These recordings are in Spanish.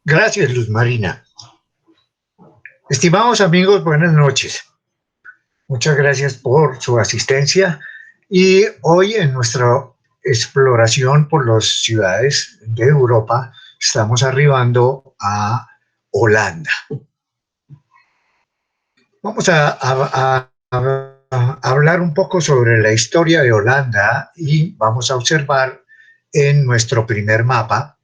Gracias, Luz Marina. Estimados amigos, buenas noches. Muchas gracias por su asistencia y hoy en nuestra exploración por las ciudades de Europa estamos arribando a Holanda. Vamos a hablar un poco sobre la historia de Holanda y vamos a observar en nuestro primer mapa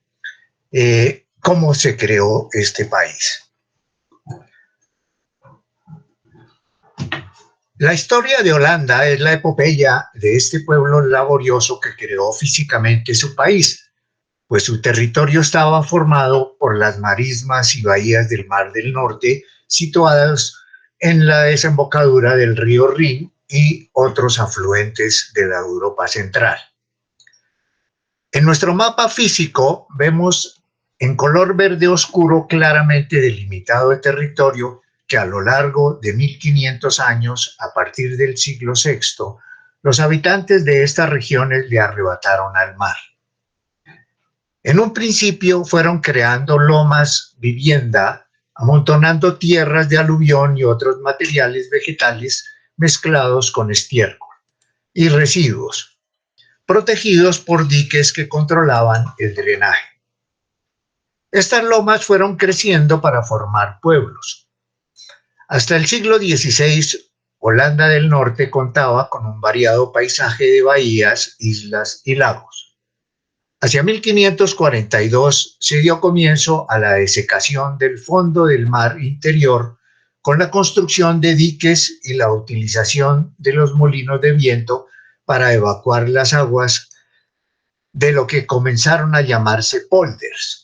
cómo se creó este país. La historia de Holanda es la epopeya de este pueblo laborioso que creó físicamente su país, pues su territorio estaba formado por las marismas y bahías del Mar del Norte, situadas en la desembocadura del río Rin y otros afluentes de la Europa central. En nuestro mapa físico vemos en color verde oscuro claramente delimitado el territorio que a lo largo de 1500 años, a partir del siglo VI, los habitantes de estas regiones le arrebataron al mar. En un principio fueron creando lomas, vivienda, amontonando tierras de aluvión y otros materiales vegetales mezclados con estiércol y residuos, protegidos por diques que controlaban el drenaje. Estas lomas fueron creciendo para formar pueblos. Hasta el siglo XVI, Holanda del Norte contaba con un variado paisaje de bahías, islas y lagos. Hacia 1542 se dio comienzo a la desecación del fondo del mar interior con la construcción de diques y la utilización de los molinos de viento para evacuar las aguas de lo que comenzaron a llamarse polders,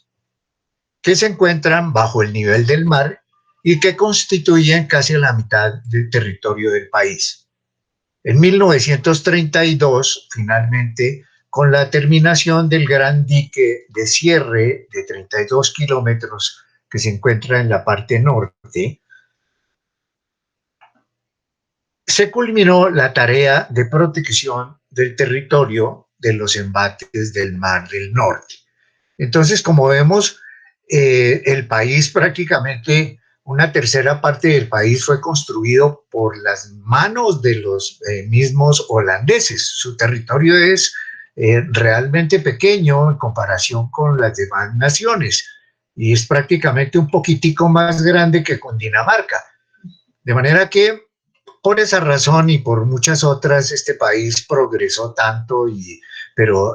que se encuentran bajo el nivel del mar y que constituyen casi la mitad del territorio del país. En 1932, finalmente, con la terminación del gran dique de cierre de 32 kilómetros que se encuentra en la parte norte, se culminó la tarea de protección del territorio de los embates del Mar del Norte. Entonces, como vemos, el país prácticamente, una tercera parte del país fue construido por las manos de los mismos holandeses. Su territorio es realmente pequeño en comparación con las demás naciones y es prácticamente un poquitico más grande que Cundinamarca. De manera que por esa razón y por muchas otras este país progresó tanto, pero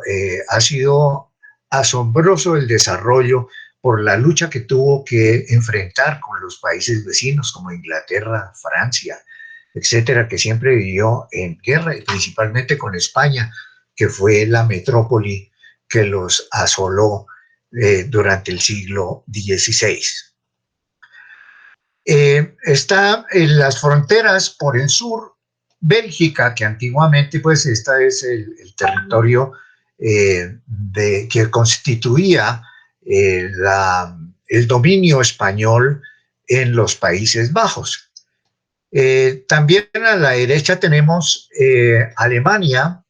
ha sido asombroso el desarrollo por la lucha que tuvo que enfrentar con los países vecinos como Inglaterra, Francia, etcétera, que siempre vivió en guerra, y principalmente con España, que fue la metrópoli que los asoló durante el siglo XVI. Está en las fronteras por el sur, Bélgica, que antiguamente pues esta es el territorio que constituía el dominio español en los Países Bajos. También a la derecha tenemos Alemania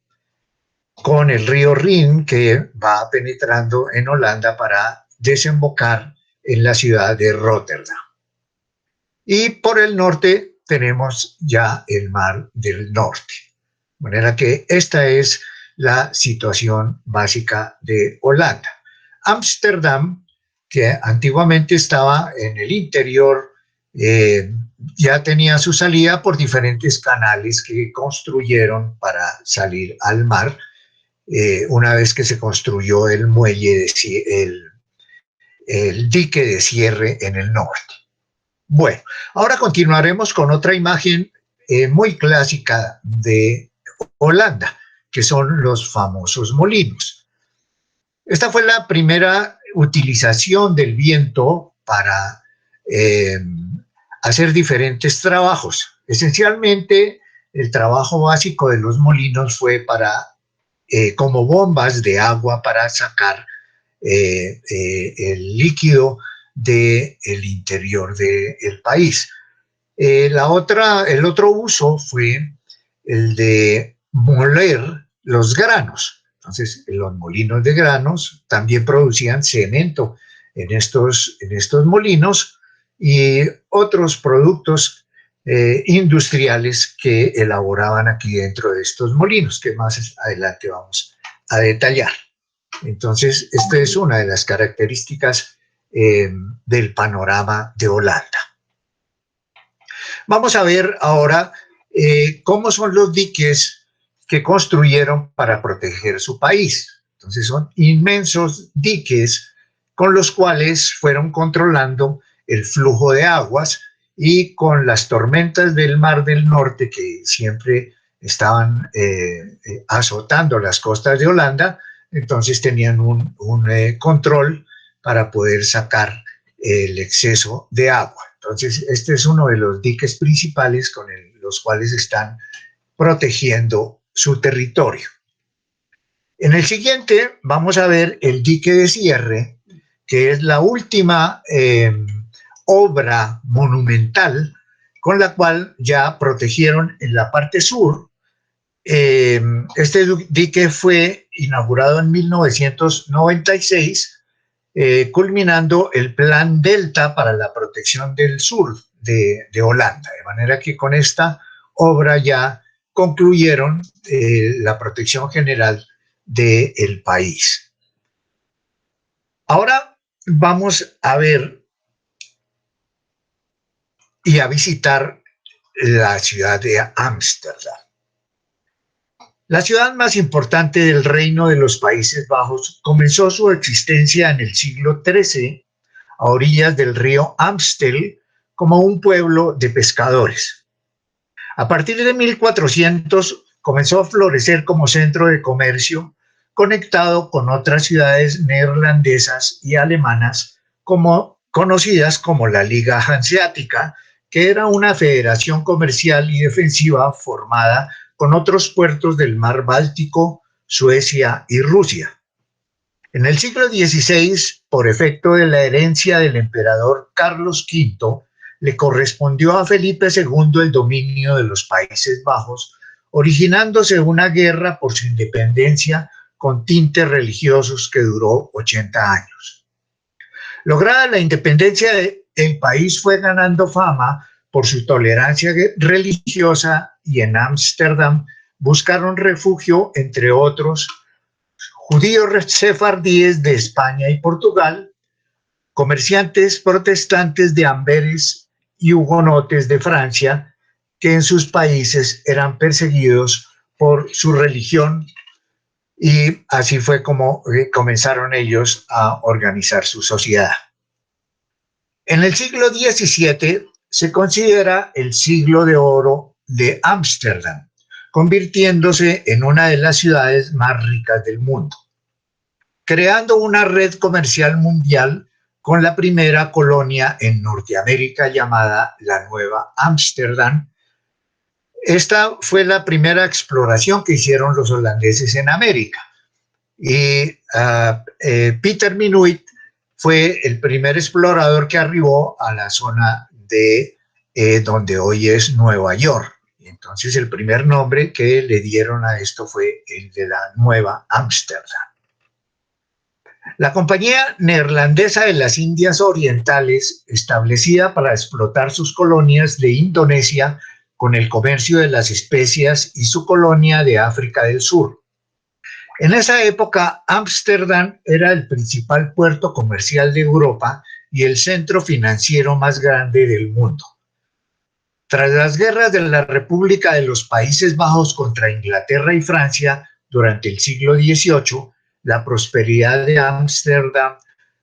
con el río Rin que va penetrando en Holanda para desembocar en la ciudad de Rotterdam. Y por el norte tenemos ya el Mar del Norte. De manera que esta es la situación básica de Holanda. Ámsterdam, que antiguamente estaba en el interior, ya tenía su salida por diferentes canales que construyeron para salir al mar, una vez que se construyó el muelle, el dique de cierre en el norte. Bueno, ahora continuaremos con otra imagen muy clásica de Holanda, que son los famosos molinos. Esta fue la primera utilización del viento para hacer diferentes trabajos. Esencialmente, el trabajo básico de los molinos fue como bombas de agua para sacar el líquido del interior del país. El otro uso fue el de moler los granos. Entonces, los molinos de granos también producían cemento en estos molinos y otros productos industriales que elaboraban aquí dentro de estos molinos, que más adelante vamos a detallar. Entonces, esta es una de las características del panorama de Holanda. Vamos a ver ahora cómo son los diques que construyeron para proteger su país. Entonces, son inmensos diques con los cuales fueron controlando el flujo de aguas y con las tormentas del Mar del Norte que siempre estaban azotando las costas de Holanda, entonces tenían un control para poder sacar el exceso de agua. Entonces, este es uno de los diques principales con los cuales están protegiendo su territorio. En el siguiente vamos a ver el dique de cierre, que es la última obra monumental con la cual ya protegieron en la parte sur. Este dique fue inaugurado en 1996, culminando el Plan Delta para la protección del sur de Holanda, de manera que con esta obra ya concluyeron la protección general del país. Ahora vamos a ver y a visitar la ciudad de Ámsterdam. La ciudad más importante del Reino de los Países Bajos comenzó su existencia en el siglo XIII a orillas del río Amstel como un pueblo de pescadores. A partir de 1400 comenzó a florecer como centro de comercio conectado con otras ciudades neerlandesas y alemanas conocidas como la Liga Hanseática, que era una federación comercial y defensiva formada con otros puertos del mar Báltico, Suecia y Rusia. En el siglo XVI, por efecto de la herencia del emperador Carlos V, le correspondió a Felipe II el dominio de los Países Bajos, originándose una guerra por su independencia con tintes religiosos que duró 80 años. Lograda la independencia, el país fue ganando fama por su tolerancia religiosa y en Ámsterdam buscaron refugio, entre otros, judíos sefardíes de España y Portugal, comerciantes protestantes de Amberes y hugonotes de Francia, que en sus países eran perseguidos por su religión, y así fue como comenzaron ellos a organizar su sociedad. En el siglo XVII se considera el siglo de oro de Ámsterdam, convirtiéndose en una de las ciudades más ricas del mundo, creando una red comercial mundial con la primera colonia en Norteamérica llamada la Nueva Ámsterdam. Esta fue la primera exploración que hicieron los holandeses en América y Peter Minuit fue el primer explorador que arribó a la zona de donde hoy es Nueva York. Entonces el primer nombre que le dieron a esto fue el de la Nueva Ámsterdam. La Compañía Neerlandesa de las Indias Orientales, establecida para explotar sus colonias de Indonesia con el comercio de las especias y su colonia de África del Sur. En esa época, Ámsterdam era el principal puerto comercial de Europa y el centro financiero más grande del mundo. Tras las guerras de la República de los Países Bajos contra Inglaterra y Francia durante el siglo XVIII, la prosperidad de Ámsterdam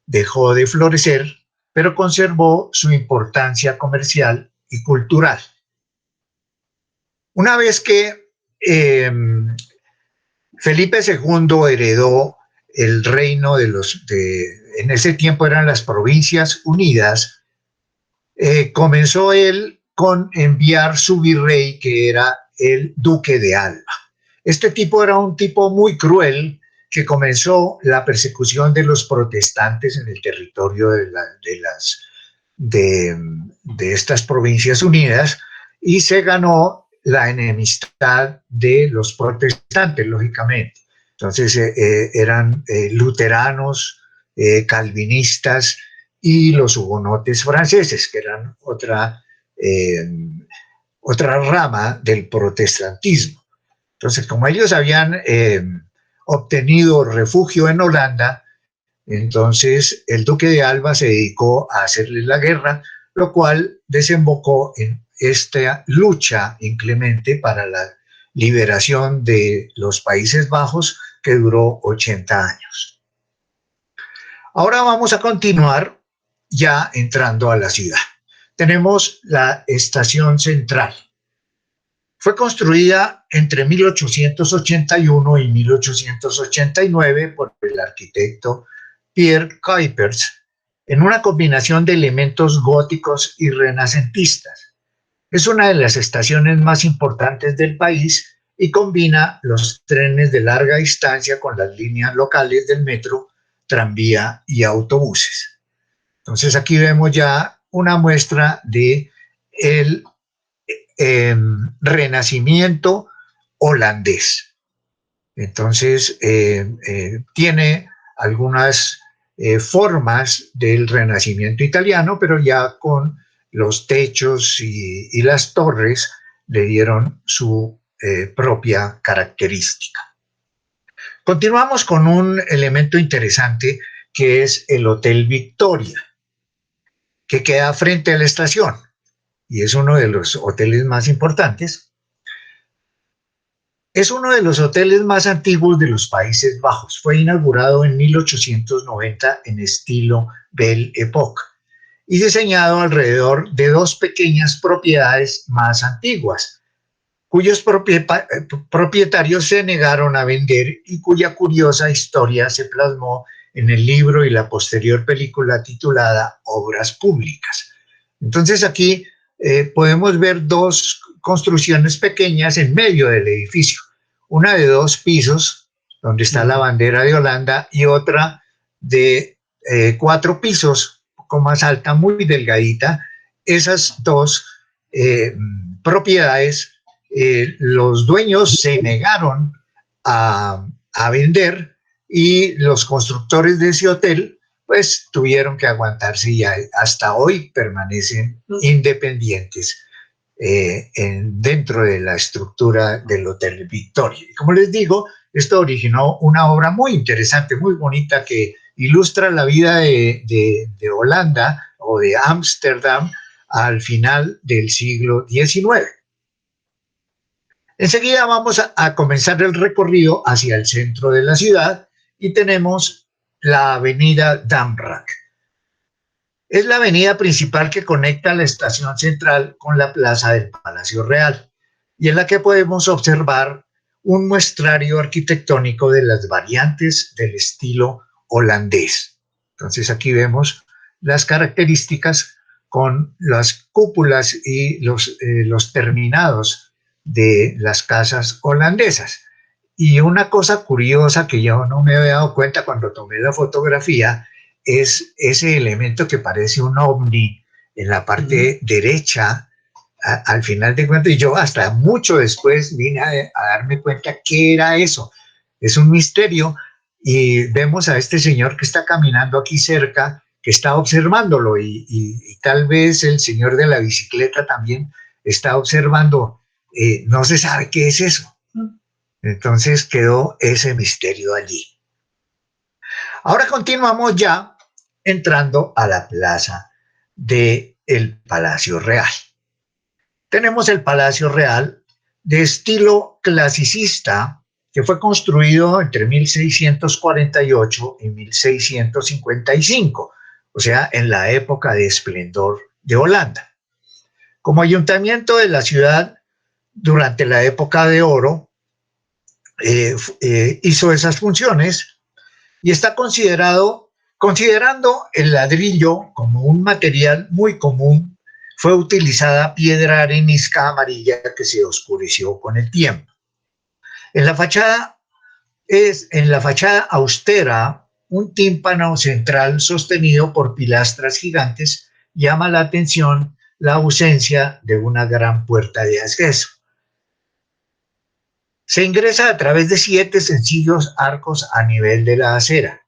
dejó de florecer, pero conservó su importancia comercial y cultural. Una vez que Felipe II heredó el reino en ese tiempo eran las Provincias Unidas, comenzó él con enviar su virrey, que era el duque de Alba. Este tipo era un tipo muy cruel que comenzó la persecución de los protestantes en el territorio de estas Provincias Unidas y se ganó la enemistad de los protestantes, lógicamente. Entonces eran luteranos, calvinistas y los hugonotes franceses, que eran otra rama del protestantismo. Entonces, como ellos habían obtenido refugio en Holanda, entonces el duque de Alba se dedicó a hacerles la guerra, lo cual desembocó en esta lucha inclemente para la liberación de los Países Bajos, que duró 80 años. Ahora vamos a continuar ya entrando a la ciudad. Tenemos la estación central. Fue construida entre 1881 y 1889 por el arquitecto Pierre Cuypers en una combinación de elementos góticos y renacentistas. Es una de las estaciones más importantes del país y combina los trenes de larga distancia con las líneas locales del metro, tranvía y autobuses. Entonces aquí vemos ya una muestra de el renacimiento holandés. Entonces tiene algunas formas del renacimiento italiano, pero ya con los techos y las torres le dieron su propia característica. Continuamos con un elemento interesante que es el Hotel Victoria, que queda frente a la estación y es uno de los hoteles más importantes. Es uno de los hoteles más antiguos de los Países Bajos. Fue inaugurado en 1890 en estilo Belle Époque y diseñado alrededor de dos pequeñas propiedades más antiguas, cuyos propietarios se negaron a vender y cuya curiosa historia se plasmó en el libro y la posterior película titulada Obras Públicas. Entonces aquí podemos ver dos construcciones pequeñas en medio del edificio, una de 2 pisos, donde está la bandera de Holanda, y otra de 4 pisos, un poco más alta, muy delgadita. Esas dos propiedades, los dueños se negaron a vender y los constructores de ese hotel pues tuvieron que aguantarse y hasta hoy permanecen independientes dentro de la estructura del Hotel Victoria. Y como les digo, esto originó una obra muy interesante, muy bonita, que ilustra la vida de Holanda o de Ámsterdam al final del siglo XIX. Enseguida vamos a comenzar el recorrido hacia el centro de la ciudad y tenemos la avenida Damrak. Es la avenida principal que conecta la estación central con la plaza del Palacio Real y en la que podemos observar un muestrario arquitectónico de las variantes del estilo holandés. Entonces aquí vemos las características con las cúpulas y los terminados de las casas holandesas. Y una cosa curiosa que yo no me había dado cuenta cuando tomé la fotografía es ese elemento que parece un ovni en la parte derecha, al final de cuentas, y yo hasta mucho después vine a darme cuenta qué era eso. Es un misterio y vemos a este señor que está caminando aquí cerca, que está observándolo y tal vez el señor de la bicicleta también está observando. No se sabe qué es eso. Entonces quedó ese misterio allí. Ahora continuamos ya entrando a la plaza del Palacio Real. Tenemos el Palacio Real de estilo clasicista que fue construido entre 1648 y 1655, o sea, en la época de esplendor de Holanda. Como ayuntamiento de la ciudad durante la época de oro, hizo esas funciones y está considerando el ladrillo como un material muy común. Fue utilizada piedra arenisca amarilla que se oscureció con el tiempo. En la fachada austera, un tímpano central sostenido por pilastras gigantes llama la atención la ausencia de una gran puerta de acceso. Se ingresa a través de 7 sencillos arcos a nivel de la acera.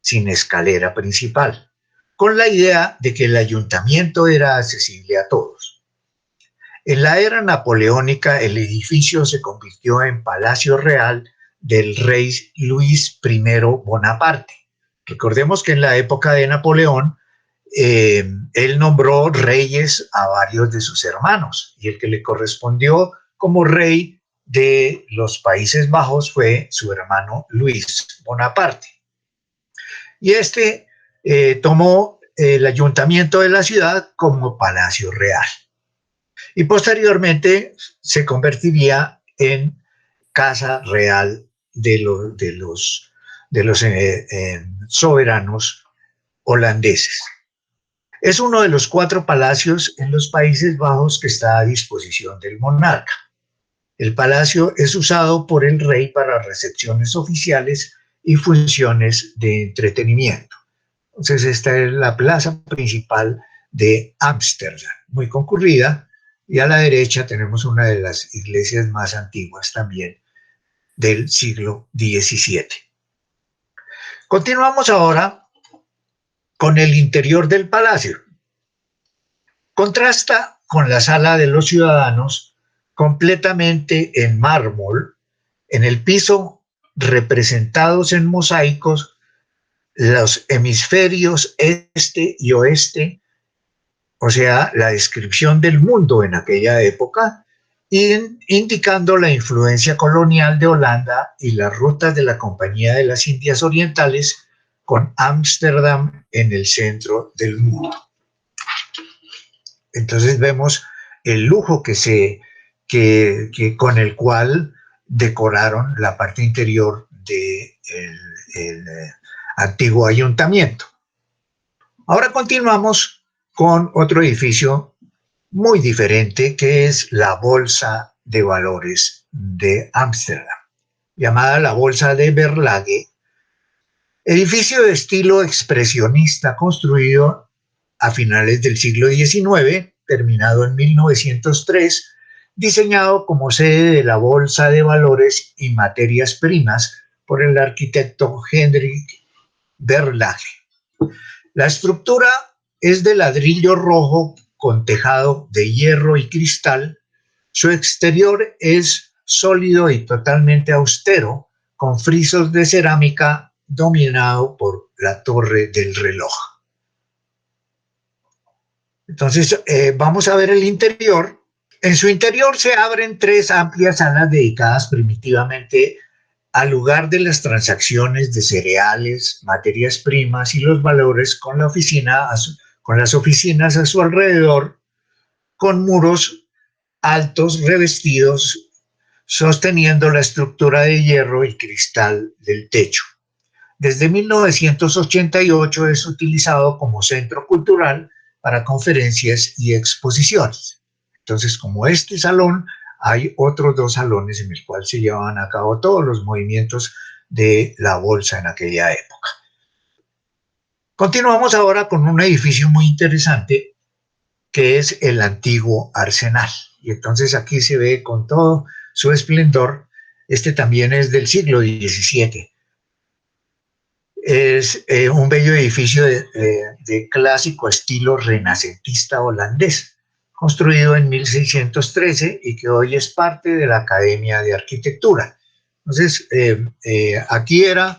sin escalera principal, con la idea de que el ayuntamiento era accesible a todos. En la era napoleónica, el edificio se convirtió en Palacio Real del rey Luis I Bonaparte. Recordemos que en la época de Napoleón, él nombró reyes a varios de sus hermanos y el que le correspondió como rey de los Países Bajos fue su hermano Luis Bonaparte. Y este tomó el ayuntamiento de la ciudad como Palacio Real. Y posteriormente se convertiría en Casa Real de los soberanos holandeses. Es uno de los 4 palacios en los Países Bajos que está a disposición del monarca. El palacio es usado por el rey para recepciones oficiales y funciones de entretenimiento. Entonces, esta es la plaza principal de Ámsterdam, muy concurrida, y a la derecha tenemos una de las iglesias más antiguas también del siglo XVII. Continuamos ahora con el interior del palacio. Contrasta con la sala de los ciudadanos completamente en mármol, en el piso representados en mosaicos los hemisferios este y oeste, o sea, la descripción del mundo en aquella época, indicando la influencia colonial de Holanda y las rutas de la Compañía de las Indias Orientales, con Ámsterdam en el centro del mundo. Entonces vemos el lujo que con el cual decoraron la parte interior del antiguo ayuntamiento. Ahora continuamos con otro edificio muy diferente, que es la Bolsa de Valores de Ámsterdam, llamada la Bolsa de Berlage, edificio de estilo expresionista construido a finales del siglo XIX, terminado en 1903, diseñado como sede de la Bolsa de Valores y Materias Primas por el arquitecto Hendrik Berlage. La estructura es de ladrillo rojo con tejado de hierro y cristal. Su exterior es sólido y totalmente austero, con frisos de cerámica dominado por la torre del reloj. Entonces, vamos a ver el interior. En su interior se abren 3 amplias salas dedicadas primitivamente al lugar de las transacciones de cereales, materias primas y los valores con las oficinas a su alrededor, con muros altos revestidos sosteniendo la estructura de hierro y cristal del techo. Desde 1988 es utilizado como centro cultural para conferencias y exposiciones. Entonces, como este salón, hay otros 2 salones en el cual se llevaban a cabo todos los movimientos de la bolsa en aquella época. Continuamos ahora con un edificio muy interesante que es el antiguo Arsenal. Y entonces aquí se ve con todo su esplendor. Este también es del siglo XVII. Es un bello edificio de clásico estilo renacentista holandés, construido en 1613 y que hoy es parte de la Academia de Arquitectura. Entonces, aquí era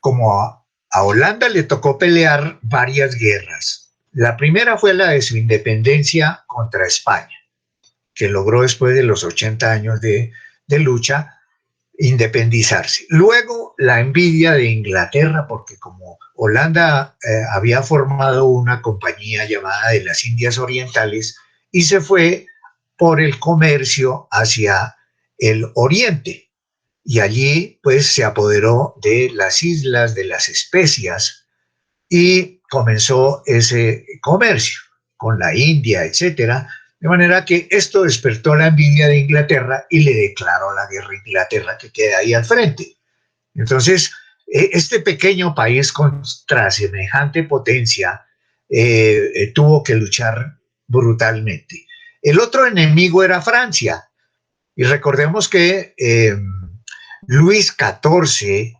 como a Holanda le tocó pelear varias guerras. La primera fue la de su independencia contra España, que logró después de los 80 años de lucha independizarse. Luego la envidia de Inglaterra, porque como Holanda había formado una compañía llamada de las Indias Orientales y se fue por el comercio hacia el oriente, y allí pues se apoderó de las islas, de las especias, y comenzó ese comercio con la India, etcétera. De manera que esto despertó la envidia de Inglaterra y le declaró la guerra a Inglaterra, que queda ahí al frente. Entonces, este pequeño país contra semejante potencia tuvo que luchar brutalmente. El otro enemigo era Francia. Y recordemos que Luis XIV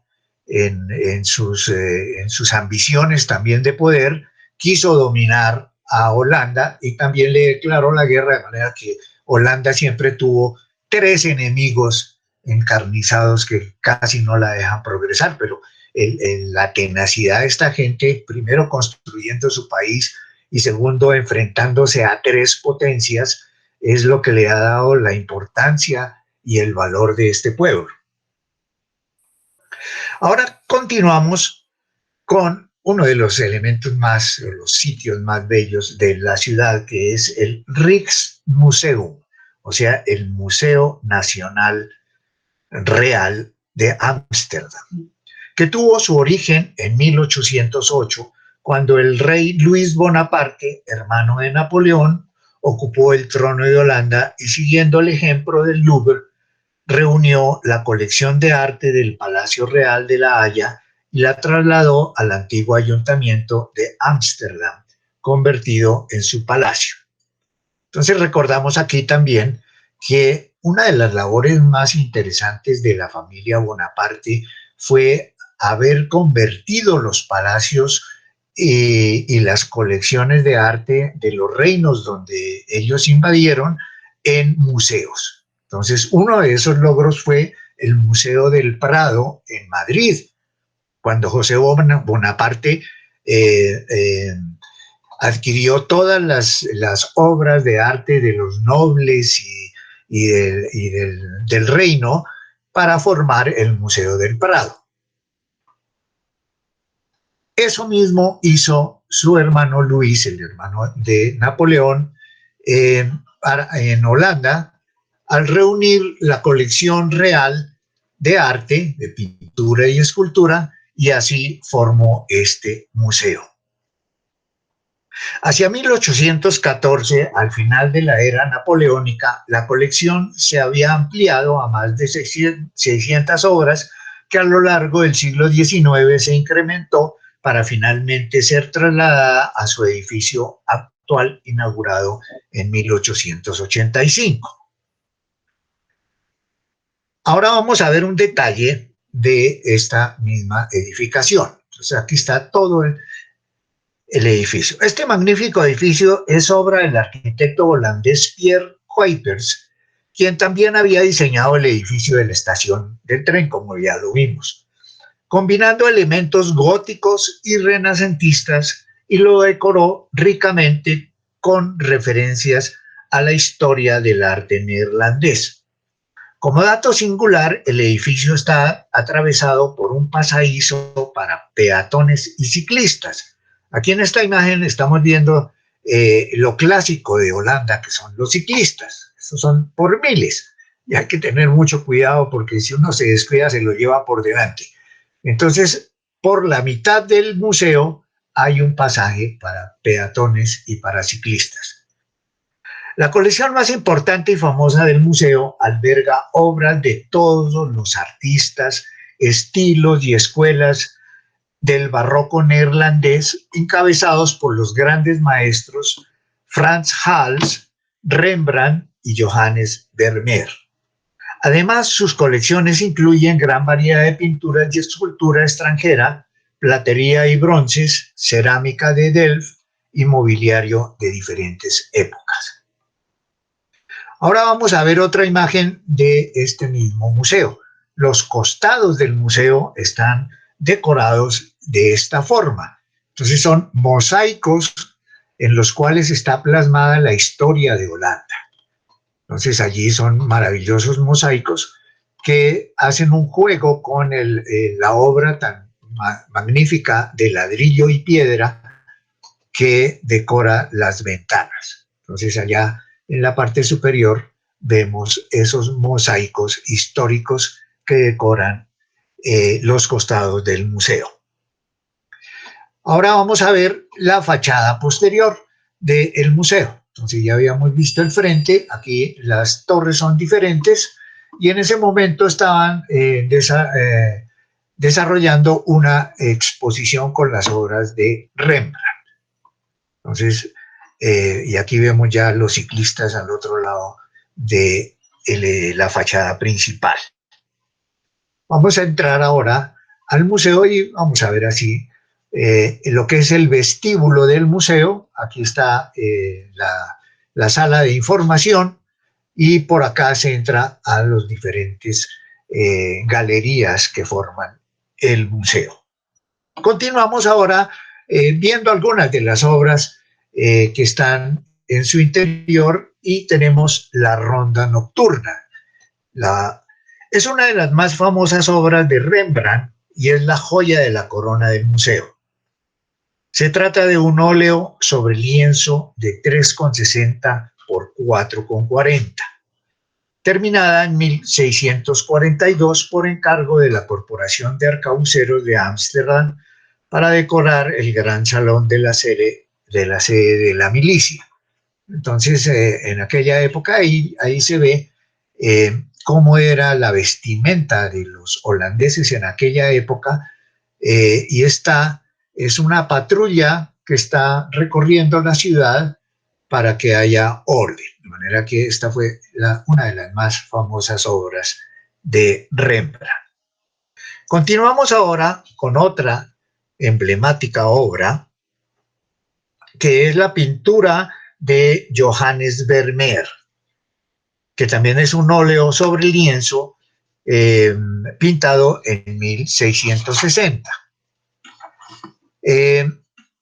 en sus ambiciones también de poder, quiso dominar a Holanda y también le declaró la guerra, de manera que Holanda siempre tuvo tres enemigos encarnizados que casi no la dejan progresar, pero la tenacidad de esta gente, primero construyendo su país y segundo enfrentándose a tres potencias, es lo que le ha dado la importancia y el valor de este pueblo. Ahora continuamos con uno de los elementos más, los sitios más bellos de la ciudad, que es el Rijksmuseum, o sea, el Museo Nacional Real de Ámsterdam, que tuvo su origen en 1808, cuando el rey Luis Bonaparte, hermano de Napoleón, ocupó el trono de Holanda y, siguiendo el ejemplo del Louvre, reunió la colección de arte del Palacio Real de La Haya y la trasladó al antiguo ayuntamiento de Ámsterdam, convertido en su palacio. Entonces recordamos aquí también que una de las labores más interesantes de la familia Bonaparte fue haber convertido los palacios y las colecciones de arte de los reinos donde ellos invadieron en museos. Entonces, uno de esos logros fue el Museo del Prado en Madrid, cuando José Bonaparte adquirió todas las obras de arte de los nobles del reino para formar el Museo del Prado. Eso mismo hizo su hermano Luis, el hermano de Napoleón, en Holanda, al reunir la colección real de arte, de pintura y escultura, y así formó este museo. Hacia 1814, al final de la era napoleónica, la colección se había ampliado a más de 600 obras que a lo largo del siglo XIX se incrementó para finalmente ser trasladada a su edificio actual, inaugurado en 1885. Ahora vamos a ver un detalle de esta misma edificación. Entonces aquí está todo el edificio. Este magnífico edificio es obra del arquitecto holandés Pierre Cuypers, quien también había diseñado el edificio de la estación del tren, como ya lo vimos, combinando elementos góticos y renacentistas, y lo decoró ricamente con referencias a la historia del arte neerlandés. Como dato singular, el edificio está atravesado por un pasadizo para peatones y ciclistas. Aquí en esta imagen estamos viendo lo clásico de Holanda, que son los ciclistas. Estos son por miles y hay que tener mucho cuidado porque si uno se descuida se lo lleva por delante. Entonces, por la mitad del museo hay un pasaje para peatones y para ciclistas. La colección más importante y famosa del museo alberga obras de todos los artistas, estilos y escuelas del barroco neerlandés, encabezados por los grandes maestros Frans Hals, Rembrandt y Johannes Vermeer. Además, sus colecciones incluyen gran variedad de pinturas y escultura extranjera, platería y bronces, cerámica de Delft y mobiliario de diferentes épocas. Ahora vamos a ver otra imagen de este mismo museo. Los costados del museo están decorados de esta forma. Entonces son mosaicos en los cuales está plasmada la historia de Holanda. Entonces allí son maravillosos mosaicos que hacen un juego con la obra tan magnífica de ladrillo y piedra que decora las ventanas. Entonces allá en la parte superior vemos esos mosaicos históricos que decoran los costados del museo. Ahora vamos a ver la fachada posterior del museo. Entonces ya habíamos visto el frente, aquí las torres son diferentes y en ese momento estaban desarrollando una exposición con las obras de Rembrandt. Entonces, y aquí vemos ya los ciclistas al otro lado de la fachada principal. Vamos a entrar ahora al museo y vamos a ver así lo que es el vestíbulo del museo. Aquí está la sala de información y por acá se entra a los diferentes galerías que forman el museo. Continuamos ahora viendo algunas de las obras que están en su interior y tenemos la Ronda Nocturna. Es una de las más famosas obras de Rembrandt y es la joya de la corona del museo. Se trata de un óleo sobre lienzo de 3,60 por 4,40, terminada en 1642 por encargo de la Corporación de Arcabuceros de Ámsterdam para decorar el gran salón de la sede de la milicia. Entonces, en aquella época, ahí se ve cómo era la vestimenta de los holandeses en aquella época, y esta es una patrulla que está recorriendo la ciudad para que haya orden. De manera que esta fue una de las más famosas obras de Rembrandt. Continuamos ahora con otra emblemática obra, que es la pintura de Johannes Vermeer, que también es un óleo sobre lienzo pintado en 1660.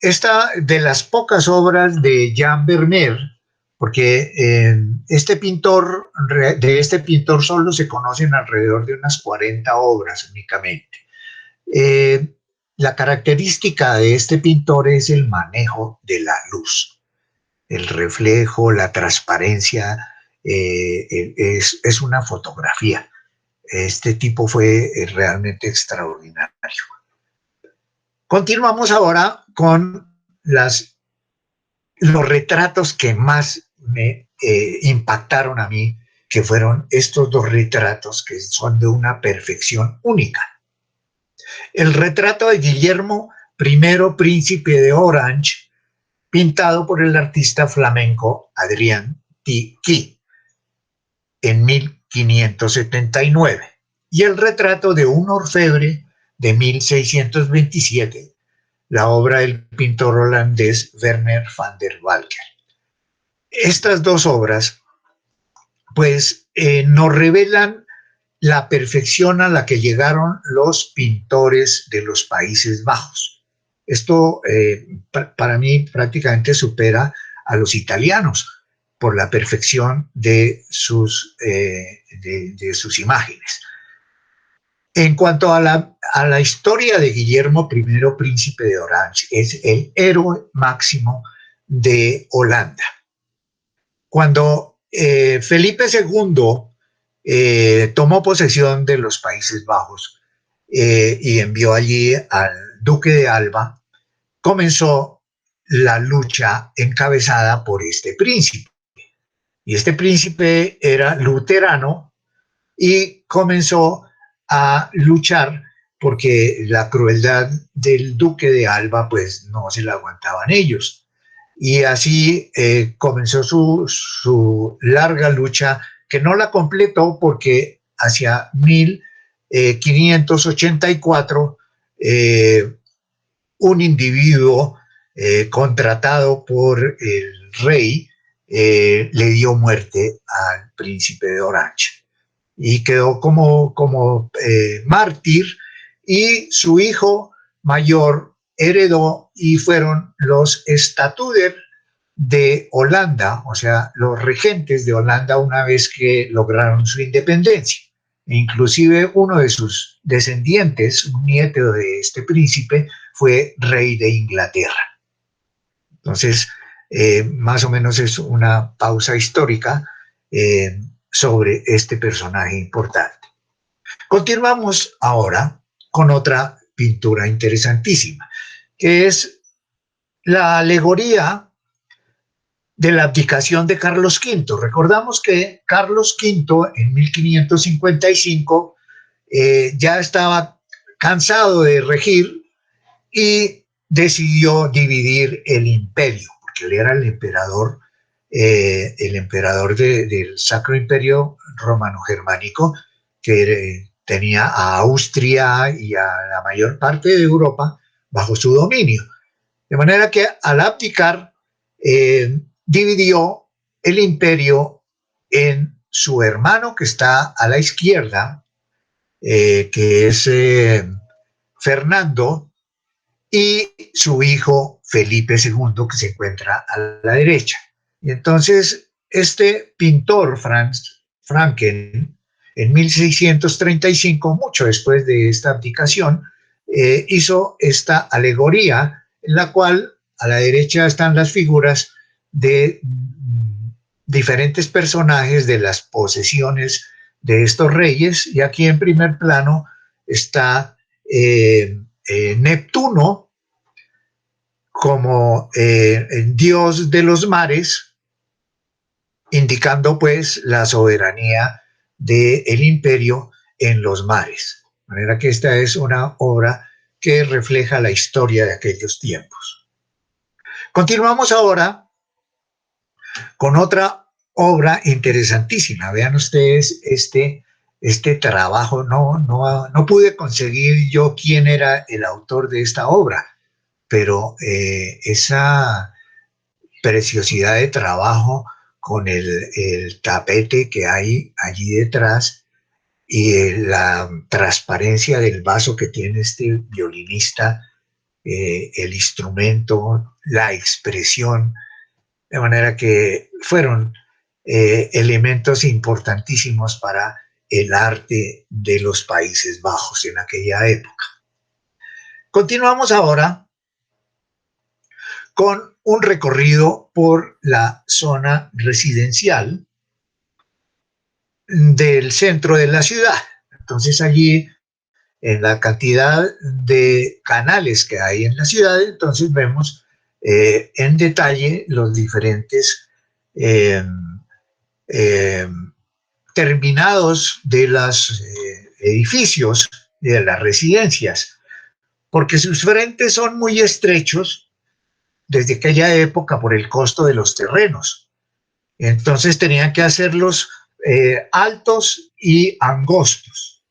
Esta de las pocas obras de Jan Vermeer, porque de este pintor solo se conocen alrededor de unas 40 obras únicamente. La característica de este pintor es el manejo de la luz, el reflejo, la transparencia, es una fotografía. Este tipo fue realmente extraordinario. Continuamos ahora con los retratos que más me impactaron a mí, que fueron estos dos retratos que son de una perfección única. El retrato de Guillermo I, príncipe de Orange, pintado por el artista flamenco Adrián Tiki en 1579, y el retrato de un orfebre de 1627, la obra del pintor holandés Werner van der Walker. Estas dos obras, pues, nos revelan la perfección a la que llegaron los pintores de los Países Bajos. Esto para mí prácticamente supera a los italianos por la perfección de sus imágenes. En cuanto a la historia de Guillermo I, príncipe de Orange, es el héroe máximo de Holanda. Cuando Felipe II tomó posesión de los Países Bajos y envió allí al duque de Alba, comenzó la lucha encabezada por este príncipe. Y este príncipe era luterano y comenzó a luchar porque la crueldad del duque de Alba pues no se la aguantaban ellos. Y así comenzó su larga lucha, que no la completó porque hacia 1584 un individuo contratado por el rey le dio muerte al príncipe de Orange y quedó como mártir, y su hijo mayor heredó y fueron los estatúder de Holanda, o sea, los regentes de Holanda una vez que lograron su independencia. E inclusive uno de sus descendientes, un nieto de este príncipe, fue rey de Inglaterra. Entonces, más o menos es una pausa histórica sobre este personaje importante. Continuamos ahora con otra pintura interesantísima, que es la alegoría de la abdicación de Carlos V. Recordamos que Carlos V en 1555 ya estaba cansado de regir y decidió dividir el imperio, porque él era el emperador del Sacro Imperio Romano-Germánico, que tenía a Austria y a la mayor parte de Europa bajo su dominio. De manera que al abdicar, dividió el imperio en su hermano que está a la izquierda, que es Fernando, y su hijo Felipe II, que se encuentra a la derecha. Y entonces este pintor, Franz Franken, en 1635, mucho después de esta abdicación, hizo esta alegoría en la cual a la derecha están las figuras de diferentes personajes de las posesiones de estos reyes, y aquí en primer plano está Neptuno como dios de los mares, indicando pues la soberanía del imperio en los mares. De manera que esta es una obra que refleja la historia de aquellos tiempos. Continuamos ahora con otra obra interesantísima. Vean ustedes este trabajo. No pude conseguir yo quién era el autor de esta obra, pero esa preciosidad de trabajo con el tapete que hay allí detrás y la transparencia del vaso que tiene este violinista, el instrumento, la expresión, de manera que fueron elementos importantísimos para el arte de los Países Bajos en aquella época. Continuamos ahora con un recorrido por la zona residencial del centro de la ciudad. Entonces allí, en la cantidad de canales que hay en la ciudad, entonces vemos en detalle los diferentes eh, eh, terminados de los edificios, de las residencias, porque sus frentes son muy estrechos desde aquella época por el costo de los terrenos. Entonces tenían que hacerlos altos y angostos,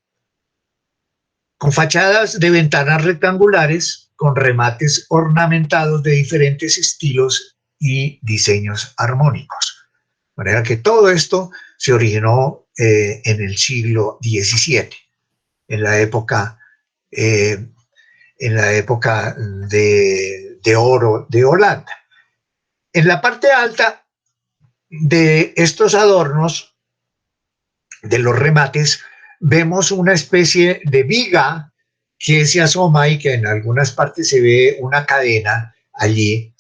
con fachadas de ventanas rectangulares, con remates ornamentados de diferentes estilos y diseños armónicos. De manera que todo esto se originó en el siglo XVII, en la época, eh, de oro de Holanda. En la parte alta de estos adornos, de los remates, vemos una especie de viga que se asoma y que en algunas partes se ve una cadena allí.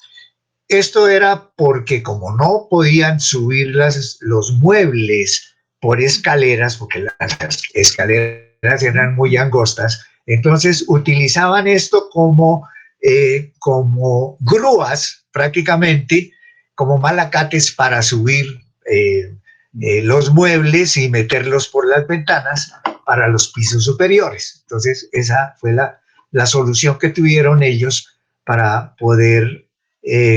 Esto era porque como no podían subir los muebles por escaleras, porque las escaleras eran muy angostas, entonces utilizaban esto como grúas prácticamente, como malacates para subir los muebles y meterlos por las ventanas para los pisos superiores. Entonces esa fue la solución que tuvieron ellos para poder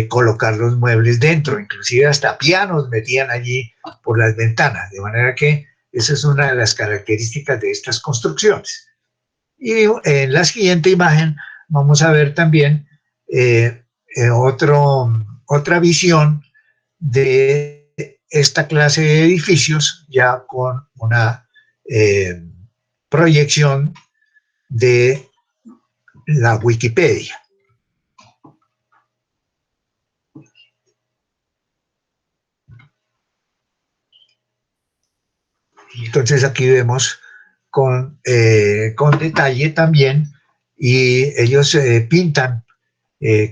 colocar los muebles dentro, inclusive hasta pianos metían allí por las ventanas, de manera que esa es una de las características de estas construcciones. Y en la siguiente imagen vamos a ver también otra visión de esta clase de edificios, ya con una proyección de la Wikipedia. Entonces aquí vemos con detalle también, y ellos pintan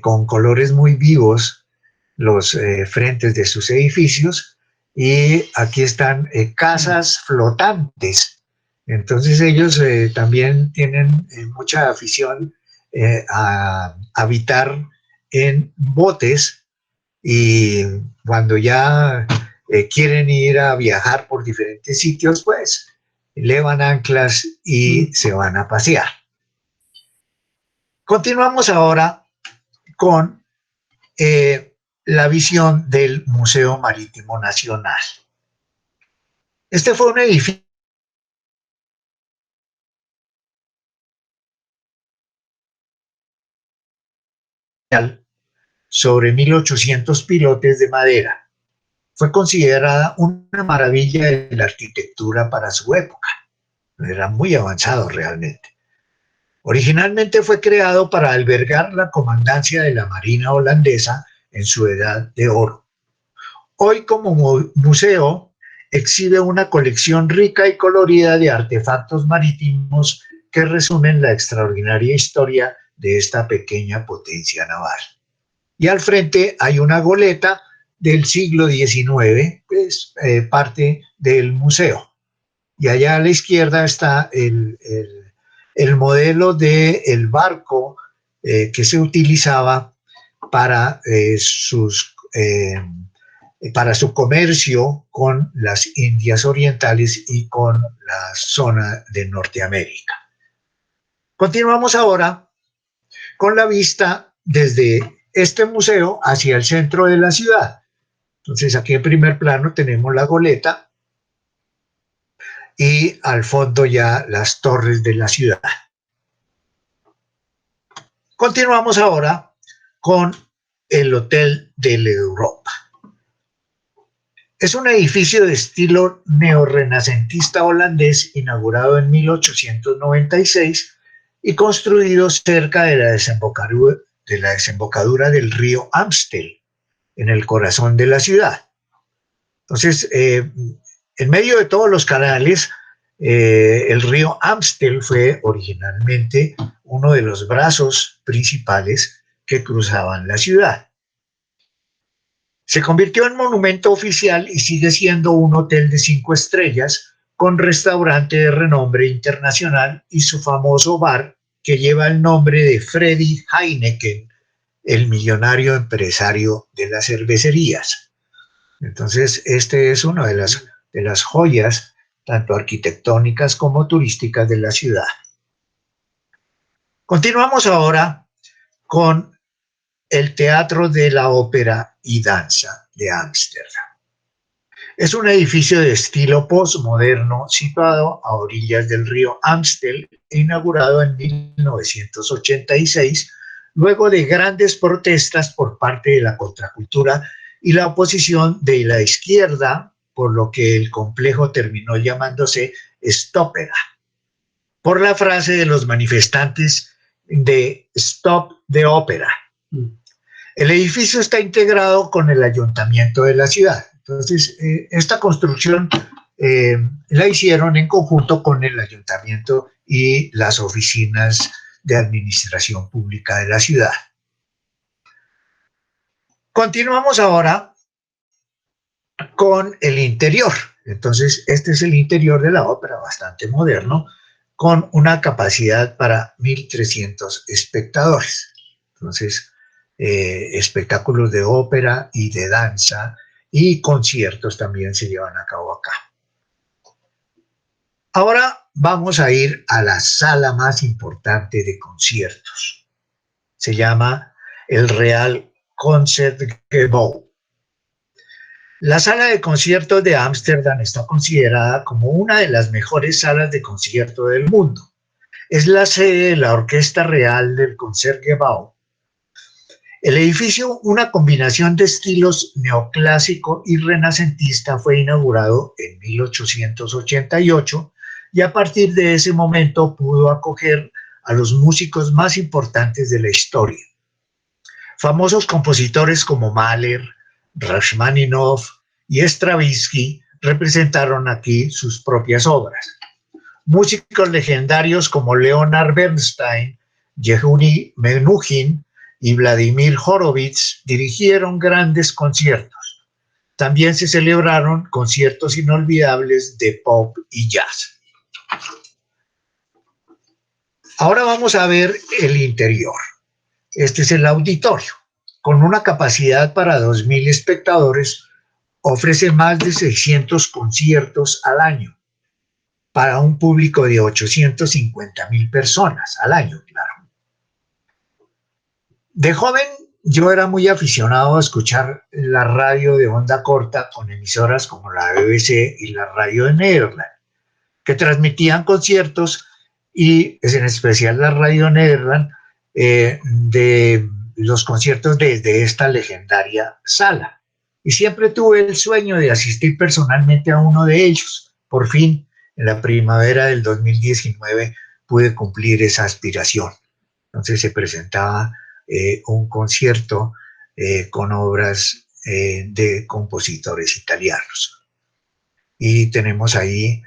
con colores muy vivos los frentes de sus edificios, y aquí están casas flotantes. Entonces ellos también tienen mucha afición a habitar en botes, y cuando ya quieren ir a viajar por diferentes sitios, pues levan anclas y se van a pasear. Continuamos ahora con la visión del Museo Marítimo Nacional. Este fue un edificio sobre 1.800 pilotes de madera. Fue considerada una maravilla de la arquitectura para su época. Era muy avanzado realmente. Originalmente fue creado para albergar la comandancia de la Marina holandesa en su edad de oro. Hoy, como museo, exhibe una colección rica y colorida de artefactos marítimos que resumen la extraordinaria historia de esta pequeña potencia naval. Y al frente hay una goleta del siglo XIX, que es parte del museo. Y allá a la izquierda está el modelo del barco que se utilizaba para para su comercio con las Indias Orientales y con la zona de Norteamérica. Continuamos ahora con la vista desde este museo hacia el centro de la ciudad. Entonces aquí en primer plano tenemos la goleta y al fondo ya las torres de la ciudad. Continuamos ahora con el Hotel de la Europa. Es un edificio de estilo neorrenacentista holandés inaugurado en 1896 y construido cerca de la desembocadura del río Amstel, en el corazón de la ciudad. Entonces, en medio de todos los canales, el río Amstel fue originalmente uno de los brazos principales que cruzaban la ciudad. Se convirtió en monumento oficial y sigue siendo un hotel de 5 estrellas con restaurante de renombre internacional y su famoso bar que lleva el nombre de Freddy Heineken, el millonario empresario de las cervecerías. Entonces, este es una de las joyas, tanto arquitectónicas como turísticas de la ciudad. Continuamos ahora con el Teatro de la Ópera y Danza de Ámsterdam. Es un edificio de estilo postmoderno situado a orillas del río Amstel, inaugurado en 1986, luego de grandes protestas por parte de la contracultura y la oposición de la izquierda, por lo que el complejo terminó llamándose Stopera, por la frase de los manifestantes de Stop the Opera. El edificio está integrado con el ayuntamiento de la ciudad. Entonces, esta construcción la hicieron en conjunto con el ayuntamiento y las oficinas de administración pública de la ciudad. Continuamos ahora con el interior. Entonces, este es el interior de la ópera, bastante moderno, con una capacidad para 1.300 espectadores. Entonces, espectáculos de ópera y de danza y conciertos también se llevan a cabo acá. Ahora vamos a ir a la sala más importante de conciertos. Se llama el Real Concertgebouw. La sala de conciertos de Ámsterdam está considerada como una de las mejores salas de concierto del mundo. Es la sede de la Orquesta Real del Concertgebouw. El edificio, una combinación de estilos neoclásico y renacentista, fue inaugurado en 1888 y a partir de ese momento pudo acoger a los músicos más importantes de la historia. Famosos compositores como Mahler, Rachmaninoff y Stravinsky representaron aquí sus propias obras. Músicos legendarios como Leonard Bernstein, Yehudi Menuhin y Vladimir Horowitz dirigieron grandes conciertos. También se celebraron conciertos inolvidables de pop y jazz. Ahora vamos a ver el interior. Este es el auditorio. Con una capacidad para 2.000 espectadores, ofrece más de 600 conciertos al año para un público de 850.000 personas al año, claro. De joven yo era muy aficionado a escuchar la radio de onda corta con emisoras como la BBC y la radio de Nederland, que transmitían conciertos y en especial la radio Nederland de los conciertos desde esta legendaria sala. Y siempre tuve el sueño de asistir personalmente a uno de ellos. Por fin, en la primavera del 2019, pude cumplir esa aspiración. Entonces se presentaba un concierto con obras de compositores italianos. Y tenemos ahí,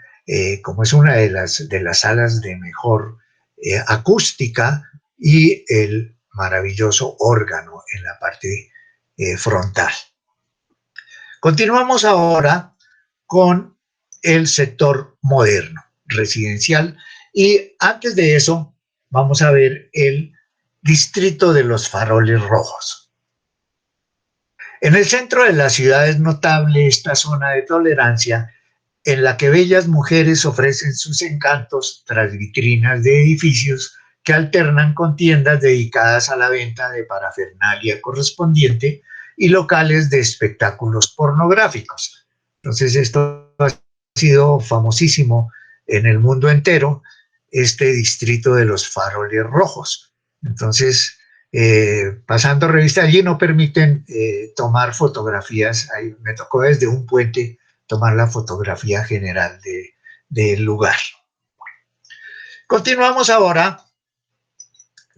como es una de las salas de mejor acústica, y el maravilloso órgano en la parte frontal. Continuamos ahora con el sector moderno, residencial, y antes de eso vamos a ver el distrito de los faroles rojos. En el centro de la ciudad es notable esta zona de tolerancia en la que bellas mujeres ofrecen sus encantos tras vitrinas de edificios que alternan con tiendas dedicadas a la venta de parafernalia correspondiente y locales de espectáculos pornográficos. Entonces esto ha sido famosísimo en el mundo entero, este distrito de los faroles rojos. Entonces, pasando revista, allí no permiten tomar fotografías. Ahí me tocó desde un puente tomar la fotografía general del lugar. Continuamos ahora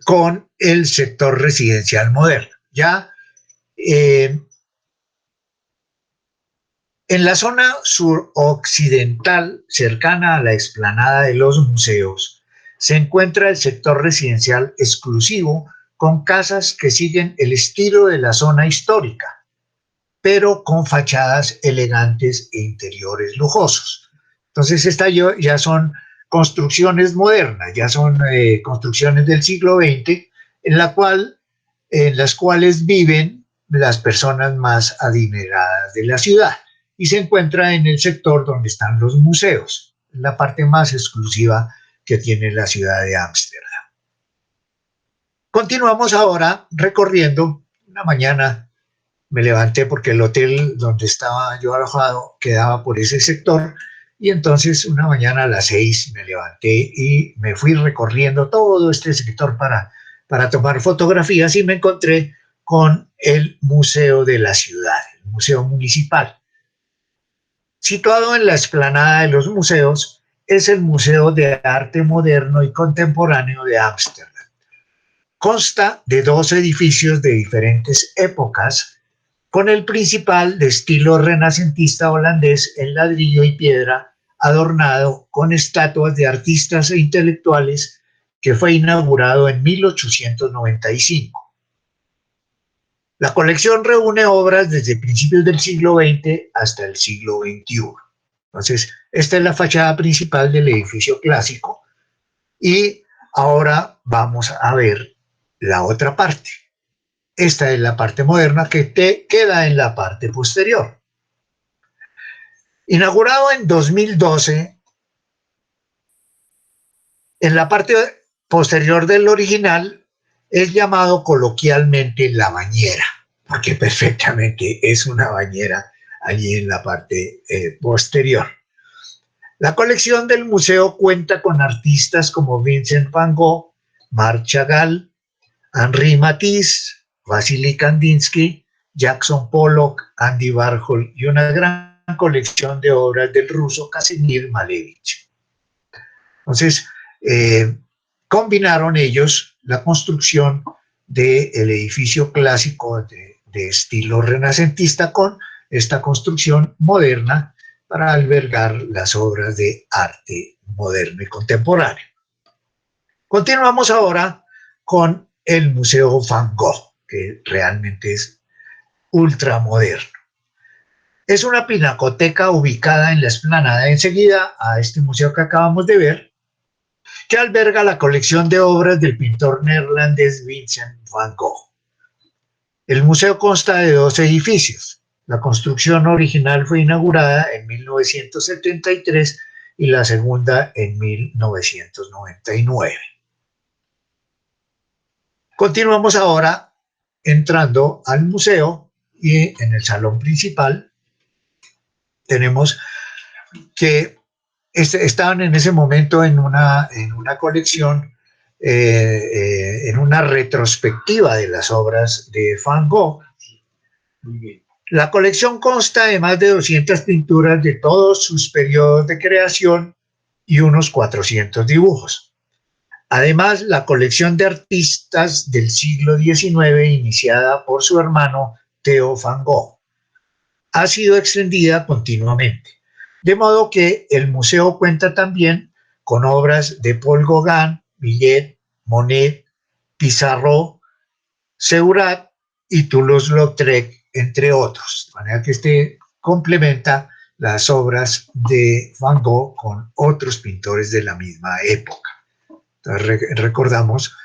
con el sector residencial moderno. Ya en la zona suroccidental, cercana a la explanada de los museos, se encuentra el sector residencial exclusivo con casas que siguen el estilo de la zona histórica, pero con fachadas elegantes e interiores lujosos. Entonces, estas ya son construcciones modernas, ya son construcciones del siglo XX, en las cuales viven las personas más adineradas de la ciudad, y se encuentra en el sector donde están los museos, la parte más exclusiva que tiene la ciudad de Ámsterdam. Continuamos ahora recorriendo. Una mañana me levanté porque el hotel donde estaba yo alojado quedaba por ese sector, y entonces una mañana a las 6 me levanté y me fui recorriendo todo este sector para tomar fotografías, y me encontré con el Museo de la Ciudad, el Museo Municipal. Situado en la explanada de los museos, es el Museo de Arte Moderno y Contemporáneo de Ámsterdam. Consta de 2 edificios de diferentes épocas, con el principal de estilo renacentista holandés en ladrillo y piedra, adornado con estatuas de artistas e intelectuales, que fue inaugurado en 1895. La colección reúne obras desde principios del siglo XX hasta el siglo XXI. Entonces, esta es la fachada principal del edificio clásico, y ahora vamos a ver la otra parte. Esta es la parte moderna que queda en la parte posterior. Inaugurado en 2012, en la parte posterior del original es llamado coloquialmente la bañera, porque perfectamente es una bañera allí en la parte posterior. La colección del museo cuenta con artistas como Vincent van Gogh, Marc Chagall, Henri Matisse, Vasily Kandinsky, Jackson Pollock, Andy Warhol y una gran colección de obras del ruso Kazimir Malevich. Entonces, combinaron ellos la construcción del edificio clásico de estilo renacentista con esta construcción moderna para albergar las obras de arte moderno y contemporáneo. Continuamos ahora con el Museo Van Gogh, que realmente es ultramoderno. Es una pinacoteca ubicada en la explanada enseguida a este museo que acabamos de ver, que alberga la colección de obras del pintor neerlandés Vincent van Gogh. El museo consta de 2 edificios. La construcción original fue inaugurada en 1973 y la segunda en 1999. Continuamos ahora entrando al museo, y en el salón principal tenemos que estaban en ese momento en una colección en una retrospectiva de las obras de Van Gogh. La colección consta de más de 200 pinturas de todos sus periodos de creación y unos 400 dibujos. Además, la colección de artistas del siglo XIX, iniciada por su hermano Theo van Gogh, ha sido extendida continuamente. De modo que el museo cuenta también con obras de Paul Gauguin, Millet, Monet, Pissarro, Seurat y Toulouse-Lautrec, entre otros. De manera que este complementa las obras de Van Gogh con otros pintores de la misma época. Entonces, recordamos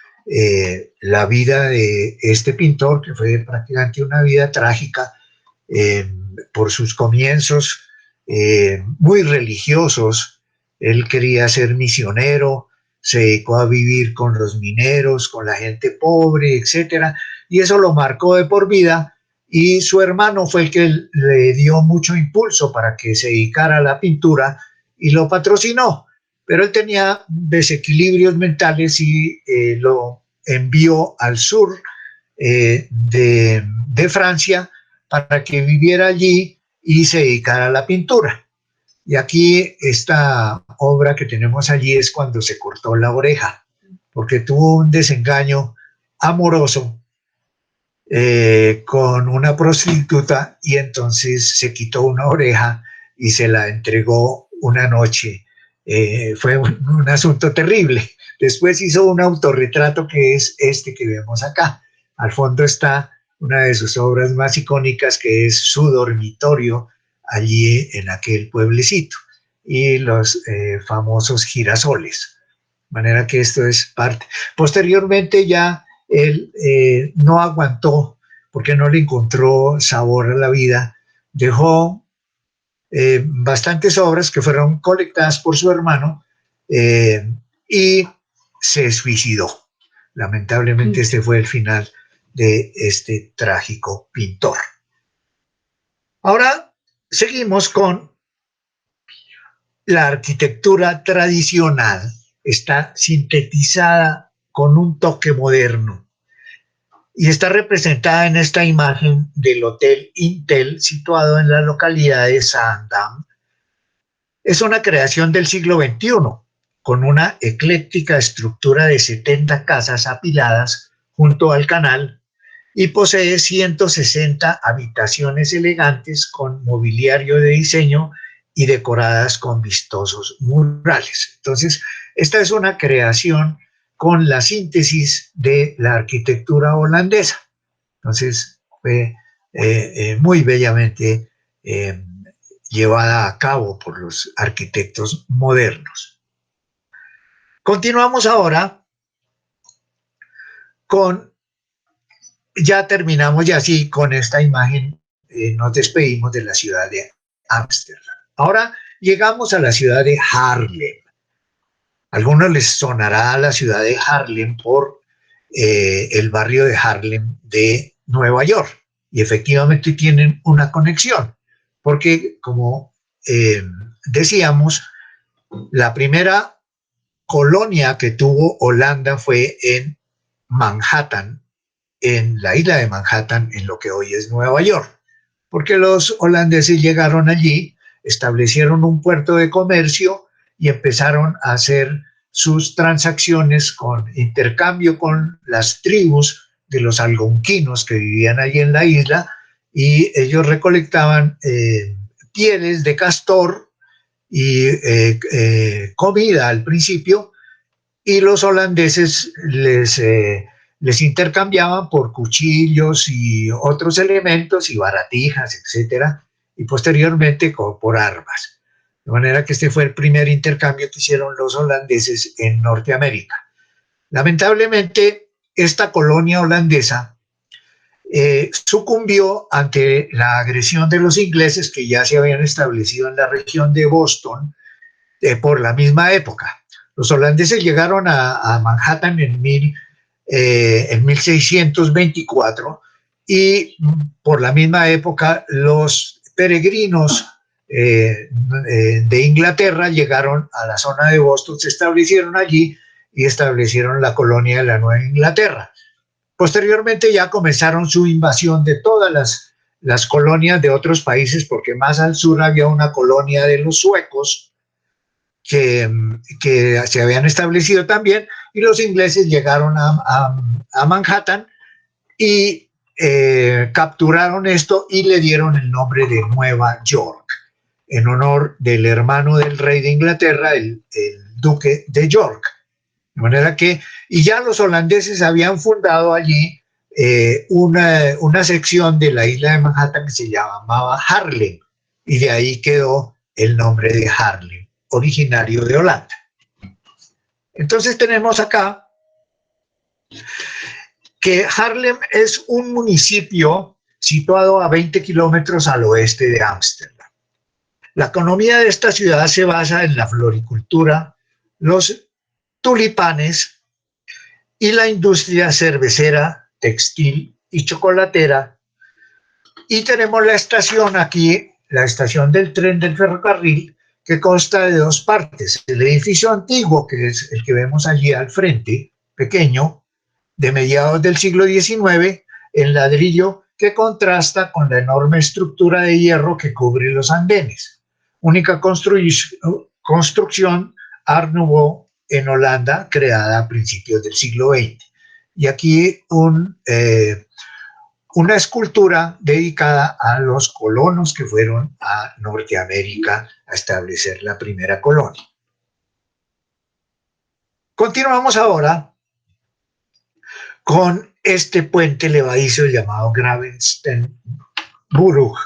la vida de este pintor, que fue prácticamente una vida trágica por sus comienzos muy religiosos. Él quería ser misionero, se dedicó a vivir con los mineros, con la gente pobre, etcétera, y eso lo marcó de por vida, y su hermano fue el que le dio mucho impulso para que se dedicara a la pintura y lo patrocinó, pero él tenía desequilibrios mentales y lo envió al sur de Francia para que viviera allí y se dedicara a la pintura. Y aquí esta obra que tenemos allí es cuando se cortó la oreja, porque tuvo un desengaño amoroso con una prostituta y entonces se quitó una oreja y se la entregó una noche. Fue un asunto terrible. Después hizo un autorretrato que es este que vemos acá. Al fondo está una de sus obras más icónicas, que es su dormitorio allí en aquel pueblecito, y los famosos girasoles. De manera que esto es parte. Posteriormente ya él no aguantó porque no le encontró sabor a la vida. Dejó bastantes obras que fueron colectadas por su hermano y se suicidó. Lamentablemente este fue el final de este trágico pintor. Ahora seguimos con la arquitectura tradicional. Está sintetizada con un toque moderno y está representada en esta imagen del Hotel Intel situado en la localidad de Zaandam. Es una creación del siglo XXI con una ecléctica estructura de 70 casas apiladas junto al canal y posee 160 habitaciones elegantes con mobiliario de diseño y decoradas con vistosos murales. Entonces, esta es una creación con la síntesis de la arquitectura holandesa. Entonces, fue muy bellamente llevada a cabo por los arquitectos modernos. Continuamos ahora con, ya terminamos ya así con esta imagen, nos despedimos de la ciudad de Ámsterdam. Ahora llegamos a la ciudad de Haarlem. A algunos les sonará la ciudad de Haarlem por el barrio de Haarlem de Nueva York. Y efectivamente tienen una conexión, porque como decíamos, la primera colonia que tuvo Holanda fue en Manhattan, en la isla de Manhattan, en lo que hoy es Nueva York, porque los holandeses llegaron allí, establecieron un puerto de comercio y empezaron a hacer sus transacciones con intercambio con las tribus de los algonquinos que vivían allí en la isla, y ellos recolectaban pieles de castor y comida al principio, y los holandeses les intercambiaban por cuchillos y otros elementos y baratijas, etcétera, y posteriormente por armas. De manera que este fue el primer intercambio que hicieron los holandeses en Norteamérica. Lamentablemente, esta colonia holandesa sucumbió ante la agresión de los ingleses, que ya se habían establecido en la región de Boston por la misma época. Los holandeses llegaron a Manhattan en 1624 y por la misma época los peregrinos de Inglaterra llegaron a la zona de Boston, se establecieron allí y establecieron la colonia de la Nueva Inglaterra. Posteriormente ya comenzaron su invasión de todas las colonias de otros países, porque más al sur había una colonia de los suecos que se habían establecido también, y los ingleses llegaron a Manhattan y capturaron esto y le dieron el nombre de Nueva York, en honor del hermano del rey de Inglaterra, el duque de York. De manera que, y ya los holandeses habían fundado allí una sección de la isla de Manhattan que se llamaba Harlem, y de ahí quedó el nombre de Harlem, originario de Holanda. Entonces tenemos acá que Harlem es un municipio situado a 20 kilómetros al oeste de Ámsterdam. La economía de esta ciudad se basa en la floricultura, los tulipanes y la industria cervecera, textil y chocolatera. Y tenemos la estación aquí, la estación del tren del ferrocarril, que consta de dos partes. El edificio antiguo, que es el que vemos allí al frente, pequeño, de mediados del siglo XIX, en ladrillo, que contrasta con la enorme estructura de hierro que cubre los andenes. Única construcción Art Nouveau en Holanda, creada a principios del siglo XX. Y aquí una escultura dedicada a los colonos que fueron a Norteamérica a establecer la primera colonia. Continuamos ahora con este puente levadizo llamado Gravenstenburg.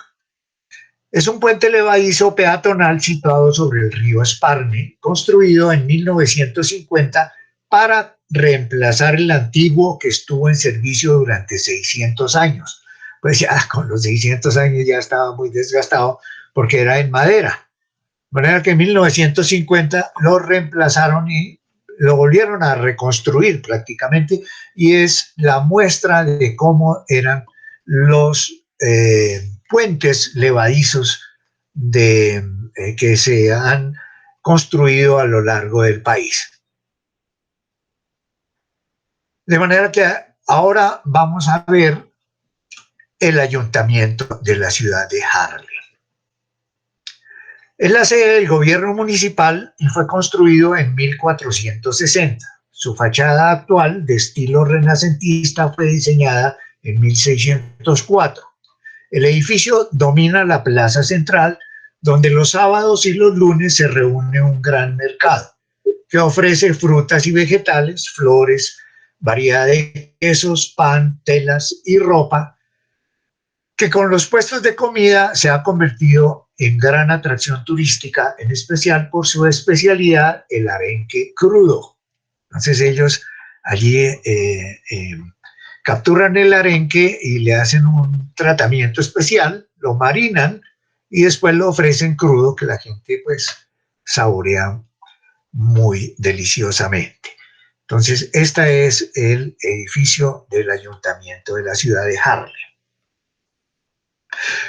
Es un puente levadizo peatonal situado sobre el río Sparne, construido en 1950 para reemplazar el antiguo que estuvo en servicio durante 600 años. Pues ya con los 600 años ya estaba muy desgastado porque era en madera. De manera que en 1950 lo reemplazaron y lo volvieron a reconstruir prácticamente, y es la muestra de cómo eran los puentes levadizos que se han construido a lo largo del país. De manera que ahora vamos a ver el ayuntamiento de la ciudad de Harlem. Es la sede del gobierno municipal y fue construido en 1460. Su fachada actual, de estilo renacentista, fue diseñada en 1604. El edificio domina la plaza central, donde los sábados y los lunes se reúne un gran mercado que ofrece frutas y vegetales, flores, variedad de quesos, pan, telas y ropa, que con los puestos de comida se ha convertido en gran atracción turística, en especial por su especialidad, el arenque crudo. Entonces ellos allí capturan el arenque y le hacen un tratamiento especial, lo marinan y después lo ofrecen crudo, que la gente pues saborea muy deliciosamente. Entonces, este es el edificio del ayuntamiento de la ciudad de Harlem.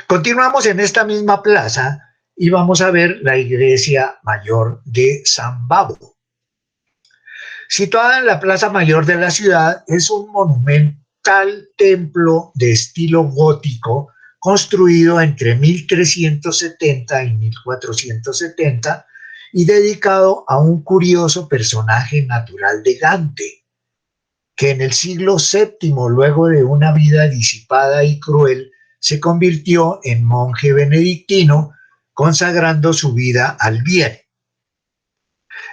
Continuamos en esta misma plaza y vamos a ver la iglesia mayor de San Babo. Situada en la plaza mayor de la ciudad, es un monumental templo de estilo gótico construido entre 1370 y 1470 y dedicado a un curioso personaje natural de Gante, que en el siglo VII, luego de una vida disipada y cruel, se convirtió en monje benedictino, consagrando su vida al bien.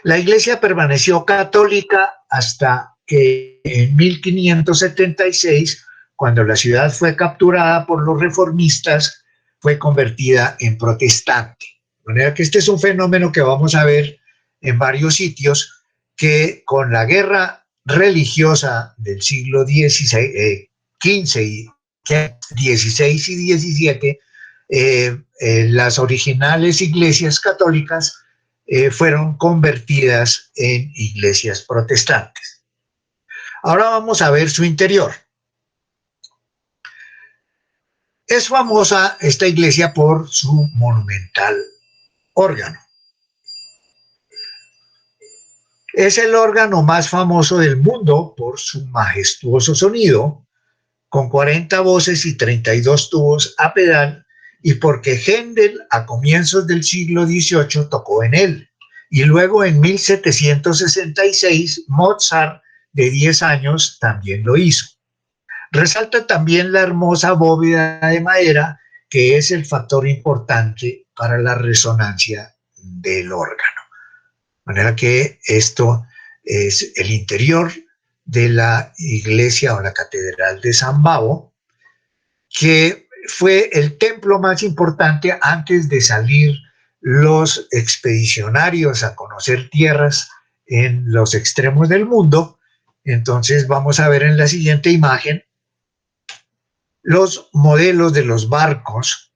La iglesia permaneció católica hasta que en 1576, cuando la ciudad fue capturada por los reformistas, fue convertida en protestante. De manera que este es un fenómeno que vamos a ver en varios sitios, que con la guerra religiosa del siglo XVI, XVI y XVII, las originales iglesias católicas fueron convertidas en iglesias protestantes. Ahora vamos a ver su interior. Es famosa esta iglesia por su monumental órgano. Es el órgano más famoso del mundo por su majestuoso sonido, con 40 voces y 32 tubos a pedal, y porque Händel a comienzos del siglo XVIII tocó en él. Y luego en 1766 Mozart, de 10 años, también lo hizo. Resalta también la hermosa bóveda de madera, que es el factor importante para la resonancia del órgano. De manera que esto es el interior de la iglesia o la catedral de San Bavo, que fue el templo más importante antes de salir los expedicionarios a conocer tierras en los extremos del mundo. Entonces vamos a ver en la siguiente imagen los modelos de los barcos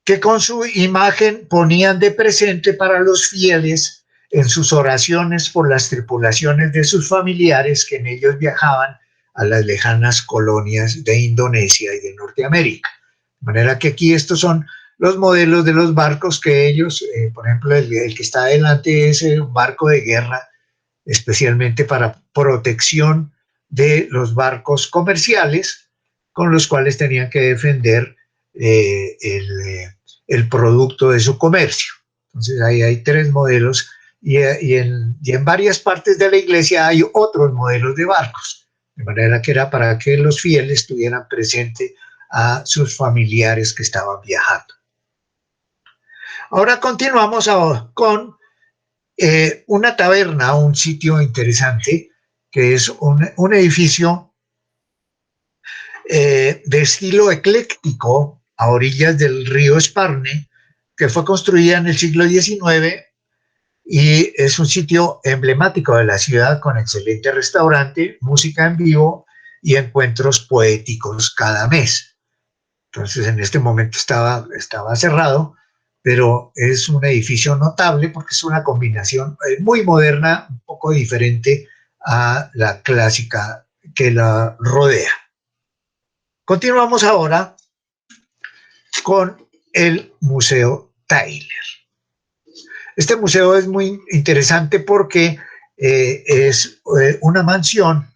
que con su imagen ponían de presente para los fieles en sus oraciones por las tripulaciones de sus familiares que en ellos viajaban a las lejanas colonias de Indonesia y de Norteamérica. De manera que aquí estos son los modelos de los barcos que ellos, por ejemplo, el que está adelante es un barco de guerra, especialmente para protección de los barcos comerciales con los cuales tenían que defender el producto de su comercio. Entonces ahí hay tres modelos y en varias partes de la iglesia hay otros modelos de barcos, de manera que era para que los fieles tuvieran presente a sus familiares que estaban viajando. Ahora continuamos con una taberna, un sitio interesante, que es un edificio de estilo ecléctico a orillas del río Esparne, que fue construida en el siglo XIX y es un sitio emblemático de la ciudad con excelente restaurante, música en vivo y encuentros poéticos cada mes. Entonces en este momento estaba cerrado, pero es un edificio notable porque es una combinación muy moderna, un poco diferente a la clásica que la rodea. Continuamos ahora con el Museo Tyler. Este museo es muy interesante porque es una mansión.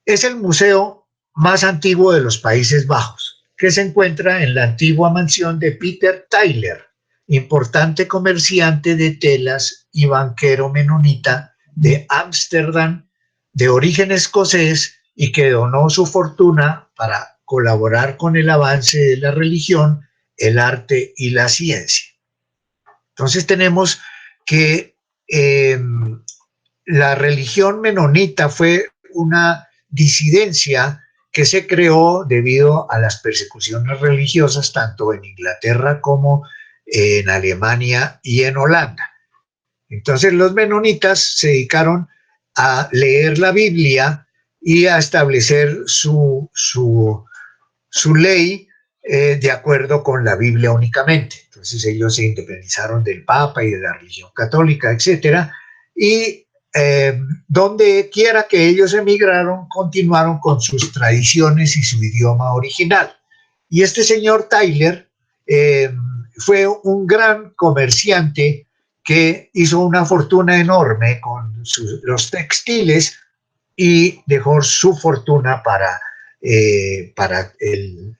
Es el museo más antiguo de los Países Bajos, que se encuentra en la antigua mansión de Peter Tyler, importante comerciante de telas y banquero menonita de Ámsterdam, de origen escocés, y que donó su fortuna para colaborar con el avance de la religión, el arte y la ciencia. Entonces tenemos que la religión menonita fue una disidencia que se creó debido a las persecuciones religiosas tanto en Inglaterra como en Alemania y en Holanda. Entonces los menonitas se dedicaron a leer la Biblia y a establecer su ley de acuerdo con la Biblia únicamente. Entonces ellos se independizaron del Papa y de la religión católica, etcétera, y donde quiera que ellos emigraron, continuaron con sus tradiciones y su idioma original. Y este señor Tyler fue un gran comerciante que hizo una fortuna enorme con los textiles y dejó su fortuna para el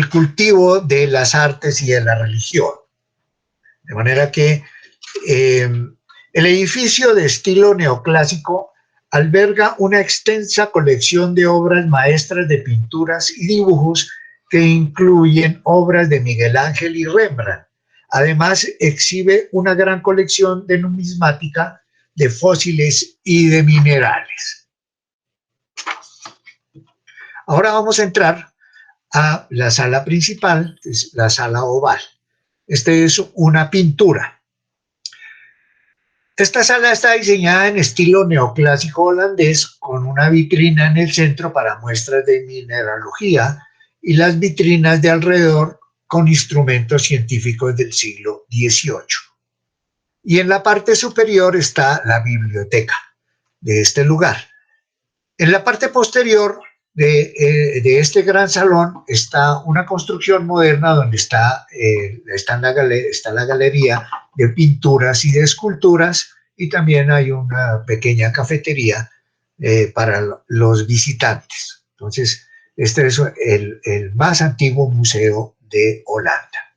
cultivo de las artes y de la religión. De manera que el edificio de estilo neoclásico alberga una extensa colección de obras maestras de pinturas y dibujos que incluyen obras de Miguel Ángel y Rembrandt. Además, exhibe una gran colección de numismática, de fósiles y de minerales. Ahora vamos a entrar a la sala principal, que es la sala oval. Esta es una pintura. Esta sala está diseñada en estilo neoclásico holandés, con una vitrina en el centro para muestras de mineralogía y las vitrinas de alrededor con instrumentos científicos del siglo XVIII. Y en la parte superior está la biblioteca de este lugar. En la parte posterior de este gran salón está una construcción moderna donde está la galería de pinturas y de esculturas, y también hay una pequeña cafetería para los visitantes. Entonces, este es el más antiguo museo de Holanda.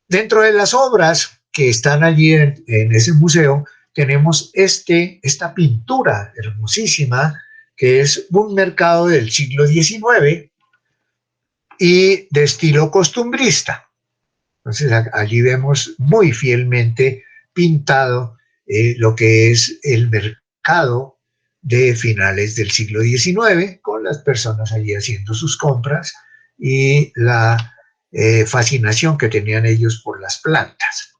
Dentro de las obras que están allí en ese museo, tenemos esta pintura hermosísima, que es un mercado del siglo XIX y de estilo costumbrista. Entonces allí vemos muy fielmente pintado lo que es el mercado de finales del siglo XIX, con las personas allí haciendo sus compras y la fascinación que tenían ellos por las plantas.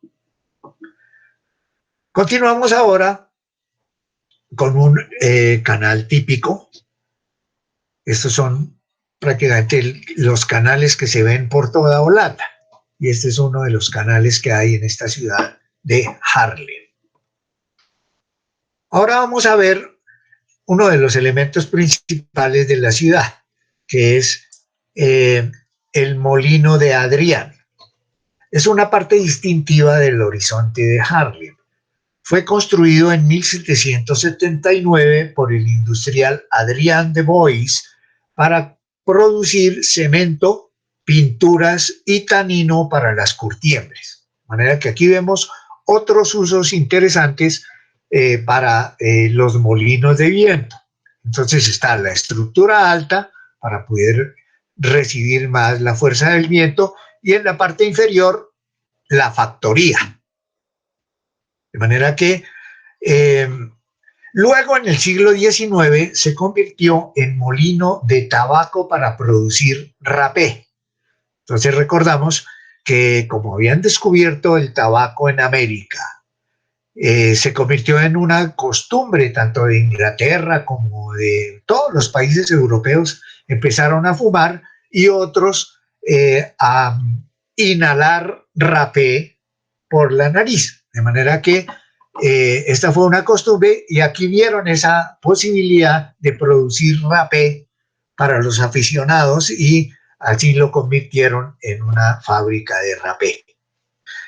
Continuamos ahora con un canal típico. Estos son prácticamente los canales que se ven por toda Holanda. Y este es uno de los canales que hay en esta ciudad de Haarlem. Ahora vamos a ver uno de los elementos principales de la ciudad, que es el Molino de Adrián. Es una parte distintiva del horizonte de Haarlem. Fue construido en 1779 por el industrial Adrián de Bois para producir cemento, pinturas y tanino para las curtiembres. De manera que aquí vemos otros usos interesantes para los molinos de viento. Entonces está la estructura alta para poder recibir más la fuerza del viento, y en la parte inferior la factoría. De manera que luego en el siglo XIX se convirtió en molino de tabaco para producir rapé. Entonces recordamos que como habían descubierto el tabaco en América, se convirtió en una costumbre tanto de Inglaterra como de todos los países europeos. Empezaron a fumar y otros a inhalar rapé por la nariz. De manera que esta fue una costumbre, y aquí vieron esa posibilidad de producir rapé para los aficionados y así lo convirtieron en una fábrica de rapé.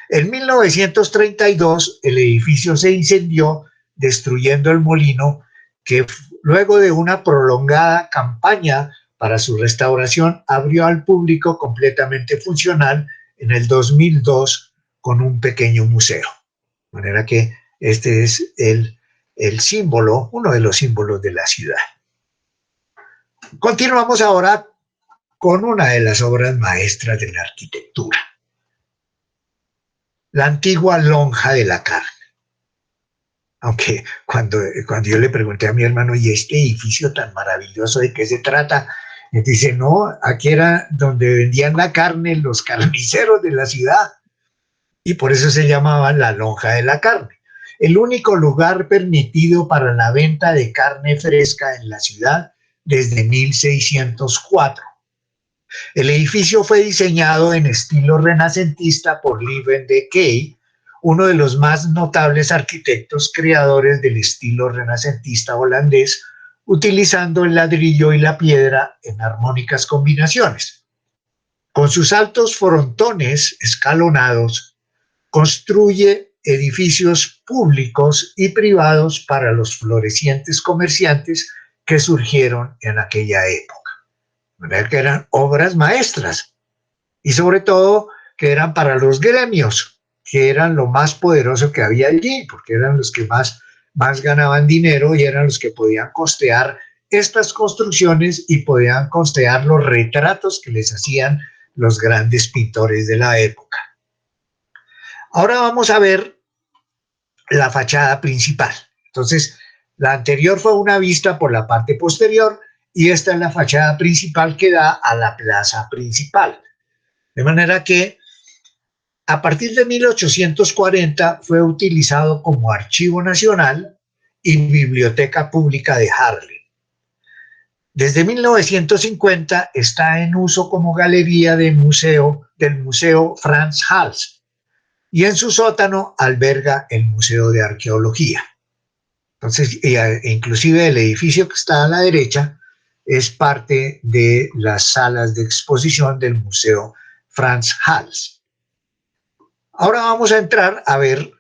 En 1932 el edificio se incendió, destruyendo el molino, que luego de una prolongada campaña para su restauración abrió al público completamente funcional en el 2002 con un pequeño museo. De manera que este es el símbolo, uno de los símbolos de la ciudad. Continuamos ahora con una de las obras maestras de la arquitectura: la antigua lonja de la carne. Aunque cuando yo le pregunté a mi hermano, ¿y este edificio tan maravilloso de qué se trata? Me dice, no, aquí era donde vendían la carne los carniceros de la ciudad, y por eso se llamaba la lonja de la carne. El único lugar permitido para la venta de carne fresca en la ciudad desde 1604. El edificio fue diseñado en estilo renacentista por Lieven de Key, uno de los más notables arquitectos creadores del estilo renacentista holandés, utilizando el ladrillo y la piedra en armónicas combinaciones. Con sus altos frontones escalonados, construye edificios públicos y privados para los florecientes comerciantes que surgieron en aquella época. Que eran obras maestras, y sobre todo que eran para los gremios, que eran lo más poderoso que había allí, porque eran los que más ganaban dinero y eran los que podían costear estas construcciones y podían costear los retratos que les hacían los grandes pintores de la época. Ahora vamos a ver la fachada principal. Entonces, la anterior fue una vista por la parte posterior, y esta es la fachada principal que da a la plaza principal. De manera que a partir de 1840 fue utilizado como archivo nacional y biblioteca pública de Haarlem. Desde 1950 está en uso como galería del Museo Frans Hals, y en su sótano alberga el Museo de Arqueología. Entonces, inclusive el edificio que está a la derecha es parte de las salas de exposición del Museo Frans Hals. Ahora vamos a entrar a ver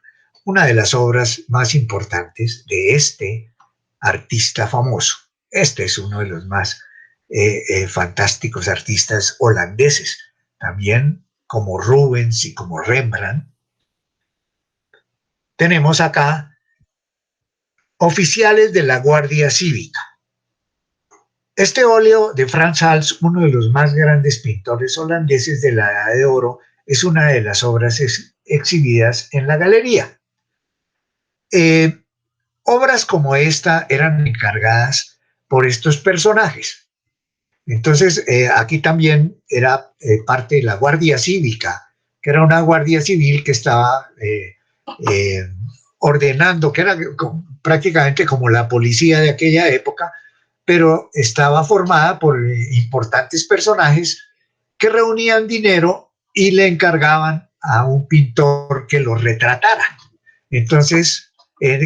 una de las obras más importantes de este artista famoso. Este es uno de los más fantásticos artistas holandeses, también como Rubens y como Rembrandt. Tenemos acá Oficiales de la Guardia Cívica. Este óleo de Frans Hals, uno de los más grandes pintores holandeses de la Edad de Oro, es una de las obras exhibidas en la galería. Obras como esta eran encargadas por estos personajes. Entonces, aquí también era parte de la Guardia Cívica, que era una guardia civil que estaba ordenando, que era prácticamente como la policía de aquella época, pero estaba formada por importantes personajes que reunían dinero y le encargaban a un pintor que lo retratara. Entonces,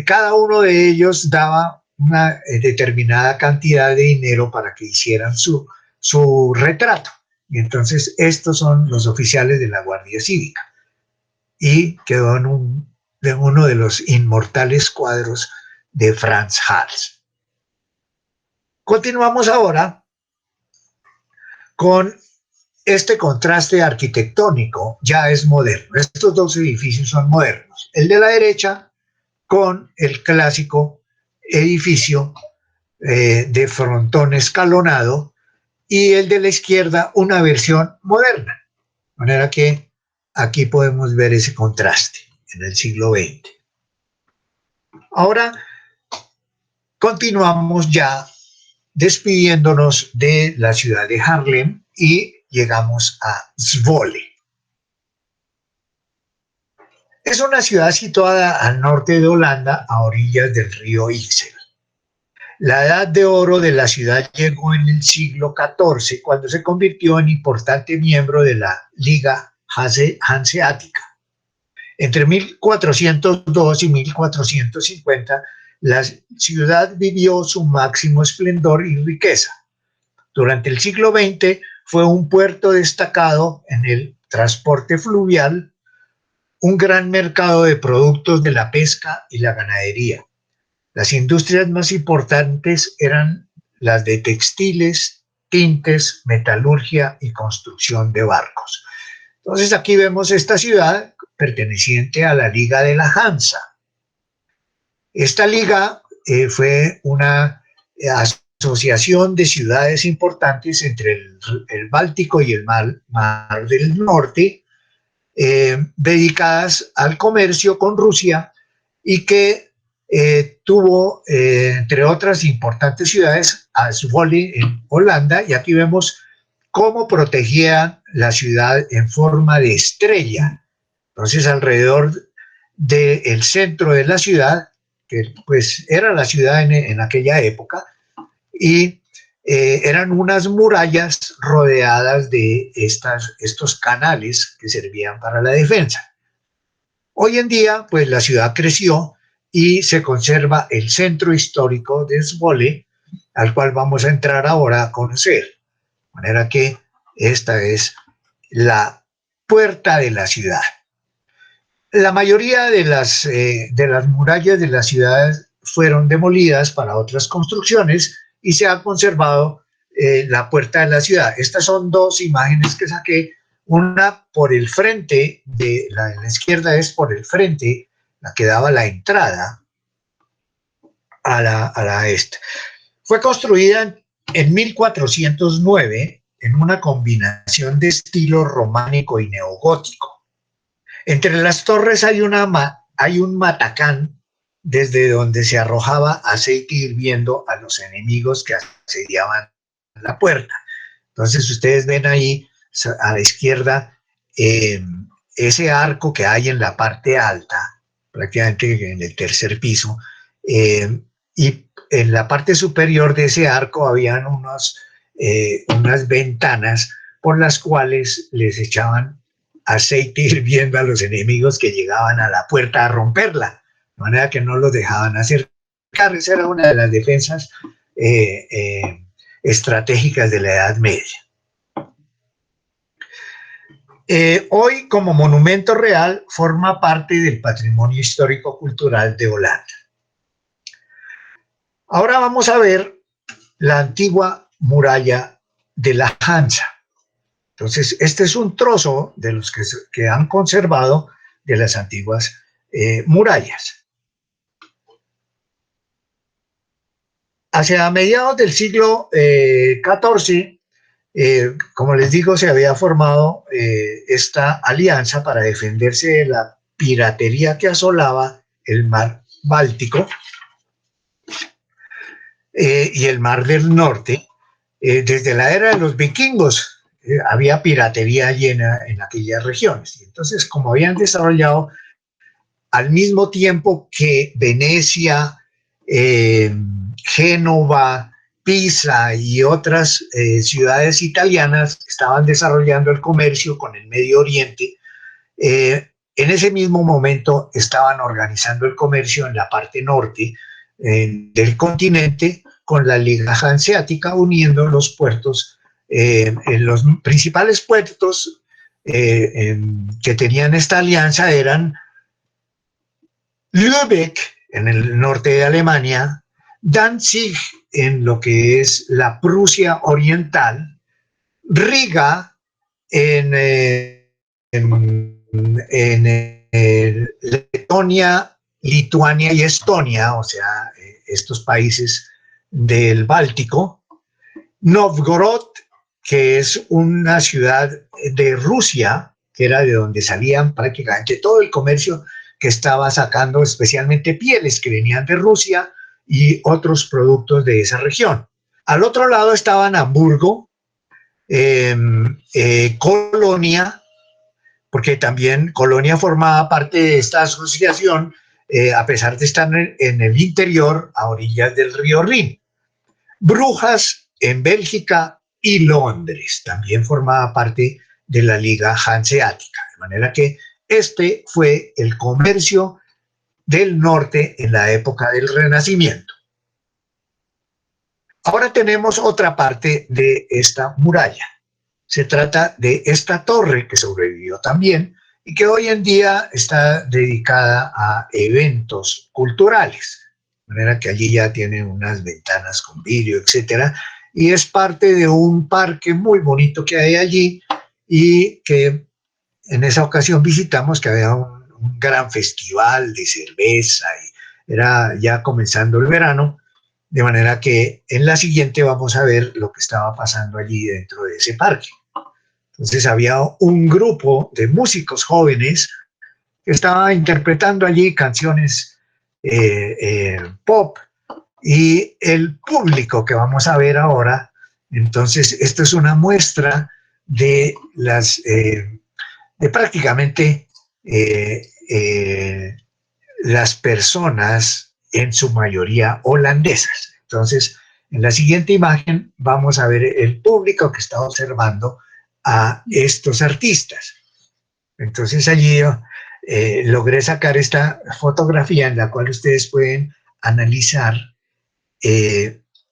cada uno de ellos daba una determinada cantidad de dinero para que hicieran su retrato. Y entonces estos son los oficiales de la Guardia Cívica. Y quedó en uno de los inmortales cuadros de Frans Hals. Continuamos ahora con este contraste arquitectónico, ya es moderno. Estos dos edificios son modernos. El de la derecha con el clásico edificio de frontón escalonado y el de la izquierda una versión moderna. De manera que aquí podemos ver ese contraste en el siglo XX. Ahora continuamos ya despidiéndonos de la ciudad de Haarlem y llegamos a Zwolle. Es una ciudad situada al norte de Holanda, a orillas del río Ixel. La edad de oro de la ciudad llegó en el siglo XIV, cuando se convirtió en importante miembro de la Liga Hanseática. Entre 1402 y 1450, la ciudad vivió su máximo esplendor y riqueza. Durante el siglo XX fue un puerto destacado en el transporte fluvial, un gran mercado de productos de la pesca y la ganadería. Las industrias más importantes eran las de textiles, tintes, metalurgia y construcción de barcos. Entonces aquí vemos esta ciudad perteneciente a la Liga de la Hansa. Esta liga fue una asociación de ciudades importantes entre el Báltico y el Mar del Norte, dedicadas al comercio con Rusia y que tuvo, entre otras importantes ciudades, a Zwolle en Holanda, y aquí vemos cómo protegían la ciudad en forma de estrella. Entonces, alrededor del centro de la ciudad, que pues era la ciudad en aquella época, y eran unas murallas rodeadas de estos canales que servían para la defensa. Hoy en día, pues la ciudad creció y se conserva el centro histórico de Zwolle, al cual vamos a entrar ahora a conocer. De manera que esta es la puerta de la ciudad. La mayoría de las murallas de la ciudad fueron demolidas para otras construcciones y se ha conservado la puerta de la ciudad. Estas son dos imágenes que saqué. Una por el frente, la de la izquierda es por el frente, la que daba la entrada a la esta. Fue construida en 1409 en una combinación de estilo románico y neogótico. Entre las torres hay un matacán desde donde se arrojaba aceite hirviendo a los enemigos que asediaban la puerta. Entonces ustedes ven ahí a la izquierda ese arco que hay en la parte alta, prácticamente en el tercer piso, y en la parte superior de ese arco habían unas ventanas por las cuales les echaban aceite hirviendo a los enemigos que llegaban a la puerta a romperla, de manera que no los dejaban acercar. Esa era una de las defensas estratégicas de la Edad Media. Hoy, como monumento real, forma parte del patrimonio histórico-cultural de Holanda. Ahora vamos a ver la antigua muralla de la Hansa. Entonces, este es un trozo de los que han conservado de las antiguas murallas. Hacia mediados del siglo XIV, como les digo, se había formado esta alianza para defenderse de la piratería que asolaba el mar Báltico y el mar del norte. Desde la era de los vikingos había piratería llena en aquellas regiones. Entonces, como habían desarrollado al mismo tiempo que Venecia, Génova, Pisa y otras ciudades italianas estaban desarrollando el comercio con el Medio Oriente, en ese mismo momento estaban organizando el comercio en la parte norte del continente con la Liga Hanseática, uniendo los puertos, en los principales puertos que tenían esta alianza eran Lübeck, en el norte de Alemania, Danzig, en lo que es la Prusia Oriental, Riga, en Letonia, Lituania y Estonia, o sea, estos países del Báltico, Novgorod, que es una ciudad de Rusia, que era de donde salían prácticamente todo el comercio que estaba sacando, especialmente pieles que venían de Rusia y otros productos de esa región. Al otro lado estaban Hamburgo, Colonia, porque también Colonia formaba parte de esta asociación, a pesar de estar en el interior, a orillas del río Rin. Brujas en Bélgica y Londres también formaba parte de la Liga Hanseática, de manera que este fue el comercio del norte en la época del Renacimiento. Ahora tenemos otra parte de esta muralla. Se trata de esta torre que sobrevivió también y que hoy en día está dedicada a eventos culturales. De manera que allí ya tienen unas ventanas con vidrio, etcétera, y es parte de un parque muy bonito que hay allí y que en esa ocasión visitamos, que había un gran festival de cerveza y era ya comenzando el verano, de manera que en la siguiente vamos a ver lo que estaba pasando allí dentro de ese parque. Entonces había un grupo de músicos jóvenes que estaba interpretando allí canciones pop, y el público que vamos a ver ahora. Entonces esto es una muestra de prácticamente las personas, en su mayoría holandesas. Entonces, en la siguiente imagen vamos a ver el público que está observando a estos artistas. Entonces allí logré sacar esta fotografía en la cual ustedes pueden analizar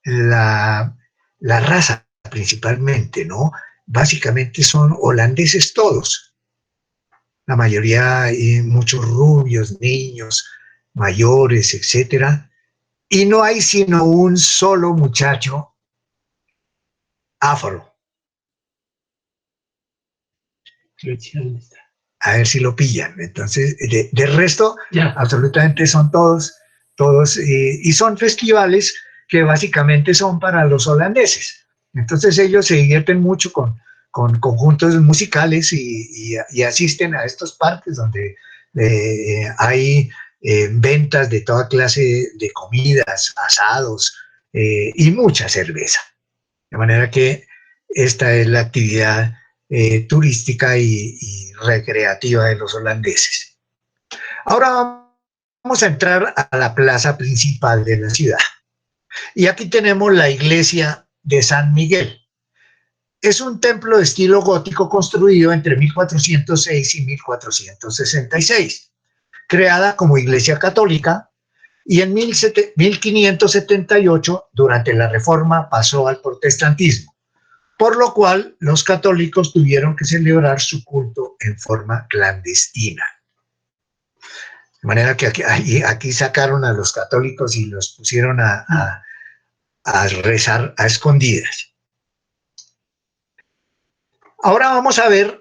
la raza principalmente, ¿no? Básicamente son holandeses todos. La mayoría, hay muchos rubios, niños, mayores, etcétera. Y no hay sino un solo muchacho afro. A ver si lo pillan. Entonces, de resto, yeah, absolutamente son todos, y son festivales que básicamente son para los holandeses. Entonces ellos se divierten mucho con conjuntos musicales y asisten a estos parques donde hay ventas de toda clase de comidas, asados y mucha cerveza. De manera que esta es la actividad turística y recreativa de los holandeses. Ahora vamos a entrar a la plaza principal de la ciudad. Y aquí tenemos la iglesia de San Miguel. Es un templo de estilo gótico construido entre 1406 y 1466, creada como iglesia católica y en 1578, durante la Reforma, pasó al protestantismo, por lo cual los católicos tuvieron que celebrar su culto en forma clandestina. De manera que aquí sacaron a los católicos y los pusieron a rezar a escondidas. Ahora vamos a ver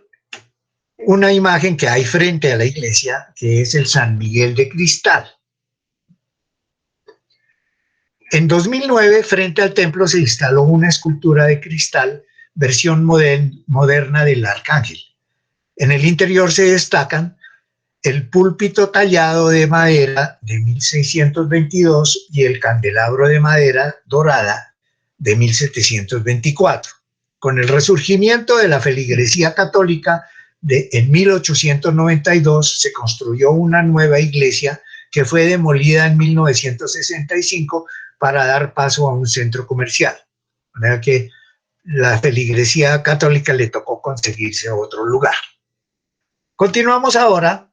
una imagen que hay frente a la iglesia, que es el San Miguel de cristal. En 2009, frente al templo se instaló una escultura de cristal, versión moderna del Arcángel. En el interior se destacan el púlpito tallado de madera de 1622 y el candelabro de madera dorada de 1724. Con el resurgimiento de la feligresía católica en 1892 se construyó una nueva iglesia que fue demolida en 1965 para dar paso a un centro comercial. De manera que la feligresía católica le tocó conseguirse otro lugar. Continuamos ahora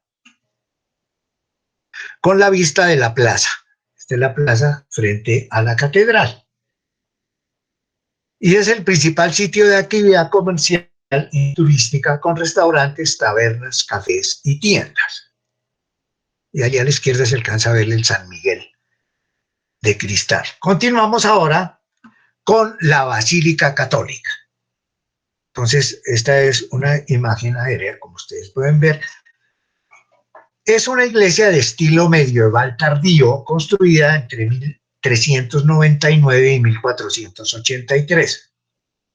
con la vista de la plaza. Esta es la plaza frente a la catedral. Y es el principal sitio de actividad comercial y turística con restaurantes, tabernas, cafés y tiendas. Y allá a la izquierda se alcanza a ver el San Miguel de cristal. Continuamos ahora con la Basílica Católica. Entonces, esta es una imagen aérea, como ustedes pueden ver. Es una iglesia de estilo medieval tardío, construida entre 1399 y 1483.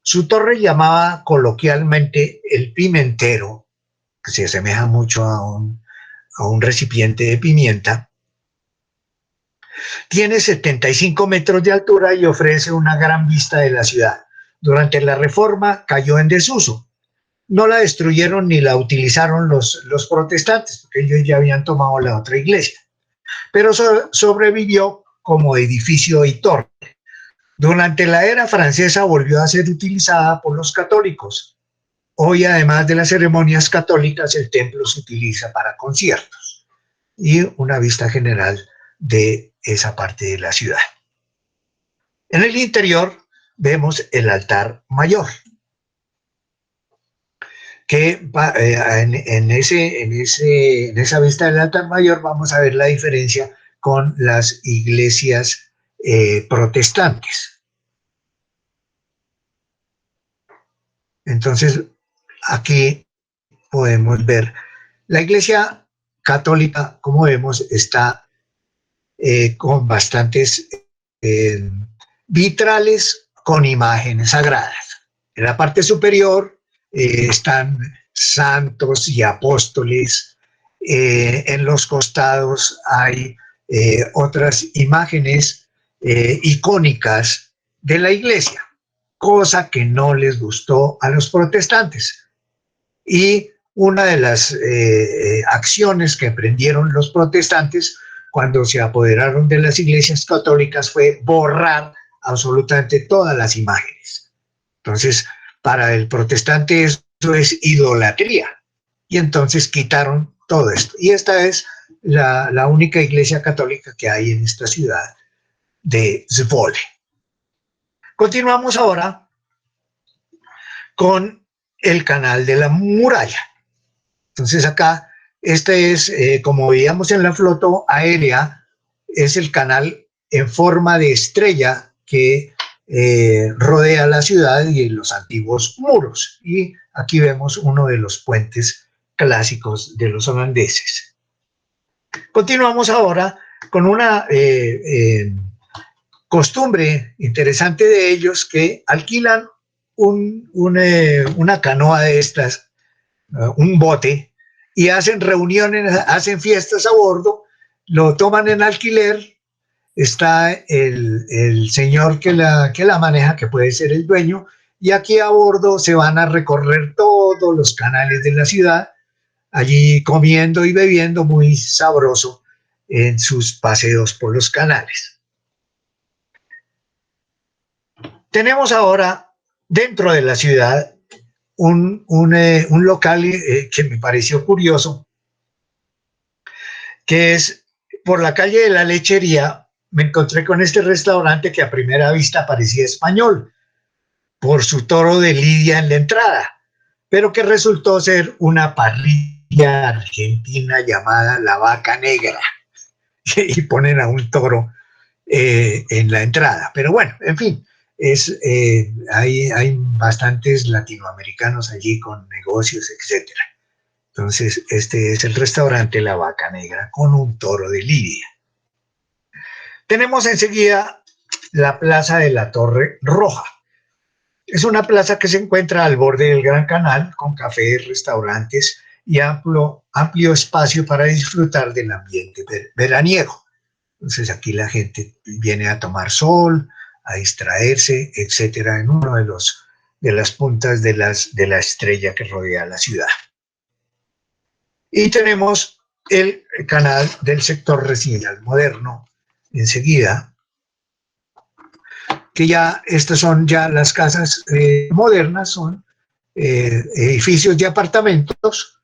Su torre, llamada coloquialmente el Pimentero, que se asemeja mucho a un recipiente de pimienta, tiene 75 metros de altura y ofrece una gran vista de la ciudad. Durante la Reforma cayó en desuso. No la destruyeron ni la utilizaron los protestantes, porque ellos ya habían tomado la otra iglesia, pero sobrevivió como edificio y torre. Durante la era francesa volvió a ser utilizada por los católicos. Hoy, además de las ceremonias católicas, el templo se utiliza para conciertos y una vista general de esa parte de la ciudad. En el interior vemos el altar mayor, que en esa vista del altar mayor vamos a ver la diferencia con las iglesias protestantes. Entonces, aquí podemos ver la iglesia católica, como vemos, está con bastantes vitrales con imágenes sagradas. En la parte superior están santos y apóstoles. En los costados hay otras imágenes icónicas de la iglesia, cosa que no les gustó a los protestantes. Y una de las acciones que emprendieron los protestantes cuando se apoderaron de las iglesias católicas fue borrar absolutamente todas las imágenes. Entonces, para el protestante eso es idolatría. Y entonces quitaron todo esto. Y esta es la única iglesia católica que hay en esta ciudad de Zwolle. Continuamos ahora con el canal de la muralla. Entonces acá, este es, como veíamos en la foto aérea, es el canal en forma de estrella que rodea la ciudad y los antiguos muros. Y aquí vemos uno de los puentes clásicos de los holandeses. Continuamos ahora con una costumbre interesante de ellos, que alquilan una canoa de estas, un bote, y hacen reuniones, hacen fiestas a bordo, lo toman en alquiler. Está el señor que la maneja, que puede ser el dueño, y aquí a bordo se van a recorrer todos los canales de la ciudad, allí comiendo y bebiendo muy sabroso en sus paseos por los canales. Tenemos ahora dentro de la ciudad un local que me pareció curioso, que es por la calle de la Lechería me encontré con este restaurante que a primera vista parecía español por su toro de lidia en la entrada, pero que resultó ser una parrilla argentina llamada La Vaca Negra y ponen a un toro en la entrada. Pero bueno, en fin, hay bastantes latinoamericanos allí con negocios, etcétera. Entonces, este es el restaurante La Vaca Negra con un toro de lidia. Tenemos enseguida la Plaza de la Torre Roja. Es una plaza que se encuentra al borde del Gran Canal con cafés, restaurantes y amplio espacio para disfrutar del ambiente veraniego. Entonces aquí la gente viene a tomar sol, a distraerse, etcétera, en uno de las puntas de la estrella que rodea la ciudad. Y tenemos el canal del sector residencial moderno enseguida, que ya estas son ya las casas modernas, son edificios de apartamentos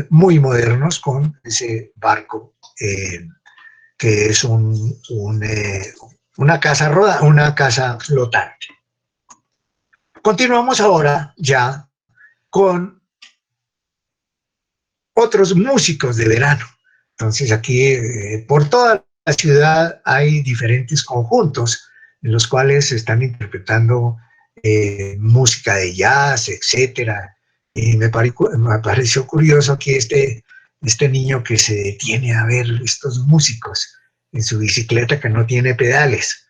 muy modernos con ese barco que es una casa una casa flotante. Continuamos ahora ya con otros músicos de verano. Entonces aquí por toda la ciudad hay diferentes conjuntos en los cuales se están interpretando música de jazz, etcétera. Y me pareció curioso que este niño que se detiene a ver estos músicos en su bicicleta que no tiene pedales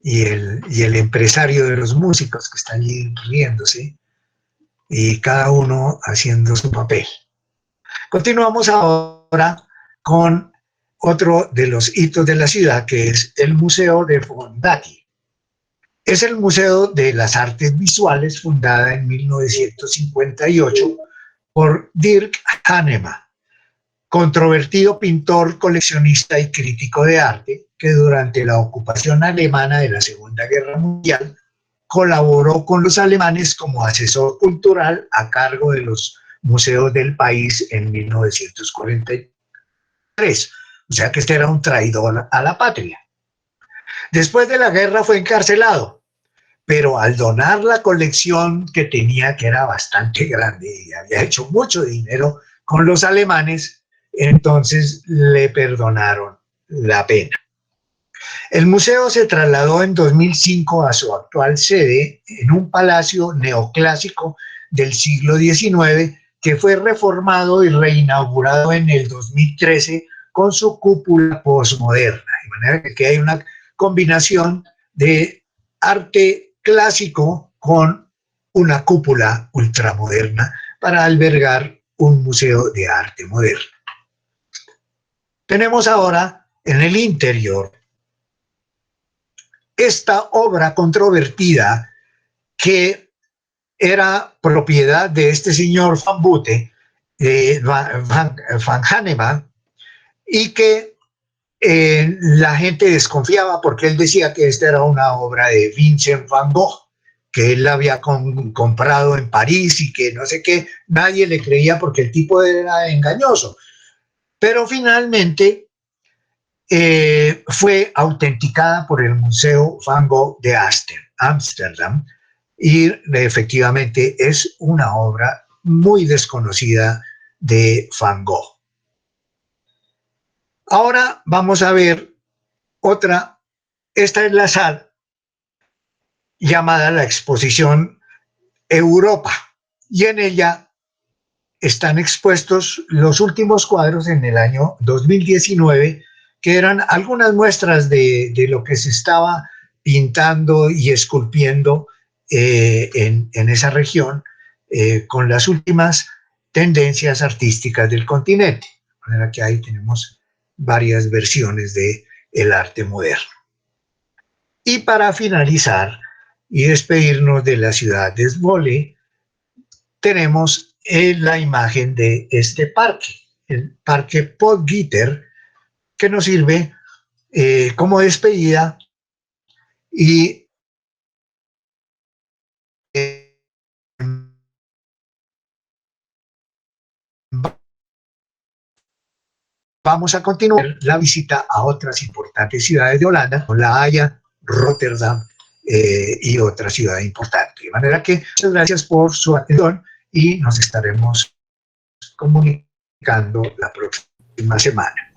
y el empresario de los músicos que está allí riéndose y cada uno haciendo su papel. Continuamos ahora con otro de los hitos de la ciudad, que es el Museo de Fondati. Es el Museo de las Artes Visuales, fundada en 1958 por Dirk Hahnemann, controvertido pintor, coleccionista y crítico de arte, que durante la ocupación alemana de la Segunda Guerra Mundial colaboró con los alemanes como asesor cultural a cargo de los museos del país en 1943. O sea que este era un traidor a la patria. Después de la guerra fue encarcelado, pero al donar la colección que tenía, que era bastante grande y había hecho mucho dinero con los alemanes, entonces le perdonaron la pena. El museo se trasladó en 2005 a su actual sede en un palacio neoclásico del siglo XIX que fue reformado y reinaugurado en el 2013 con su cúpula postmoderna. De manera que aquí hay una combinación de arte clásico con una cúpula ultramoderna para albergar un museo de arte moderno. Tenemos ahora en el interior esta obra controvertida que era propiedad de este señor Van Bute, Van Hahnemann, y que la gente desconfiaba porque él decía que esta era una obra de Vincent Van Gogh, que él la había comprado en París y que no sé qué, nadie le creía porque el tipo era engañoso. Pero finalmente fue autenticada por el Museo Van Gogh de Ámsterdam y efectivamente es una obra muy desconocida de Van Gogh. Ahora vamos a ver otra, esta es la sala llamada la exposición Europa y en ella están expuestos los últimos cuadros en el año 2019 que eran algunas muestras de lo que se estaba pintando y esculpiendo en esa región con las últimas tendencias artísticas del continente. De manera que ahí tenemos varias versiones del arte moderno. Y para finalizar y despedirnos de la ciudad de Zwolle, tenemos la imagen de este parque, el Parque Pottgitter, que nos sirve como despedida y vamos a continuar la visita a otras importantes ciudades de Holanda, como La Haya, Rotterdam y otras ciudades importantes. De manera que muchas gracias por su atención y nos estaremos comunicando la próxima semana.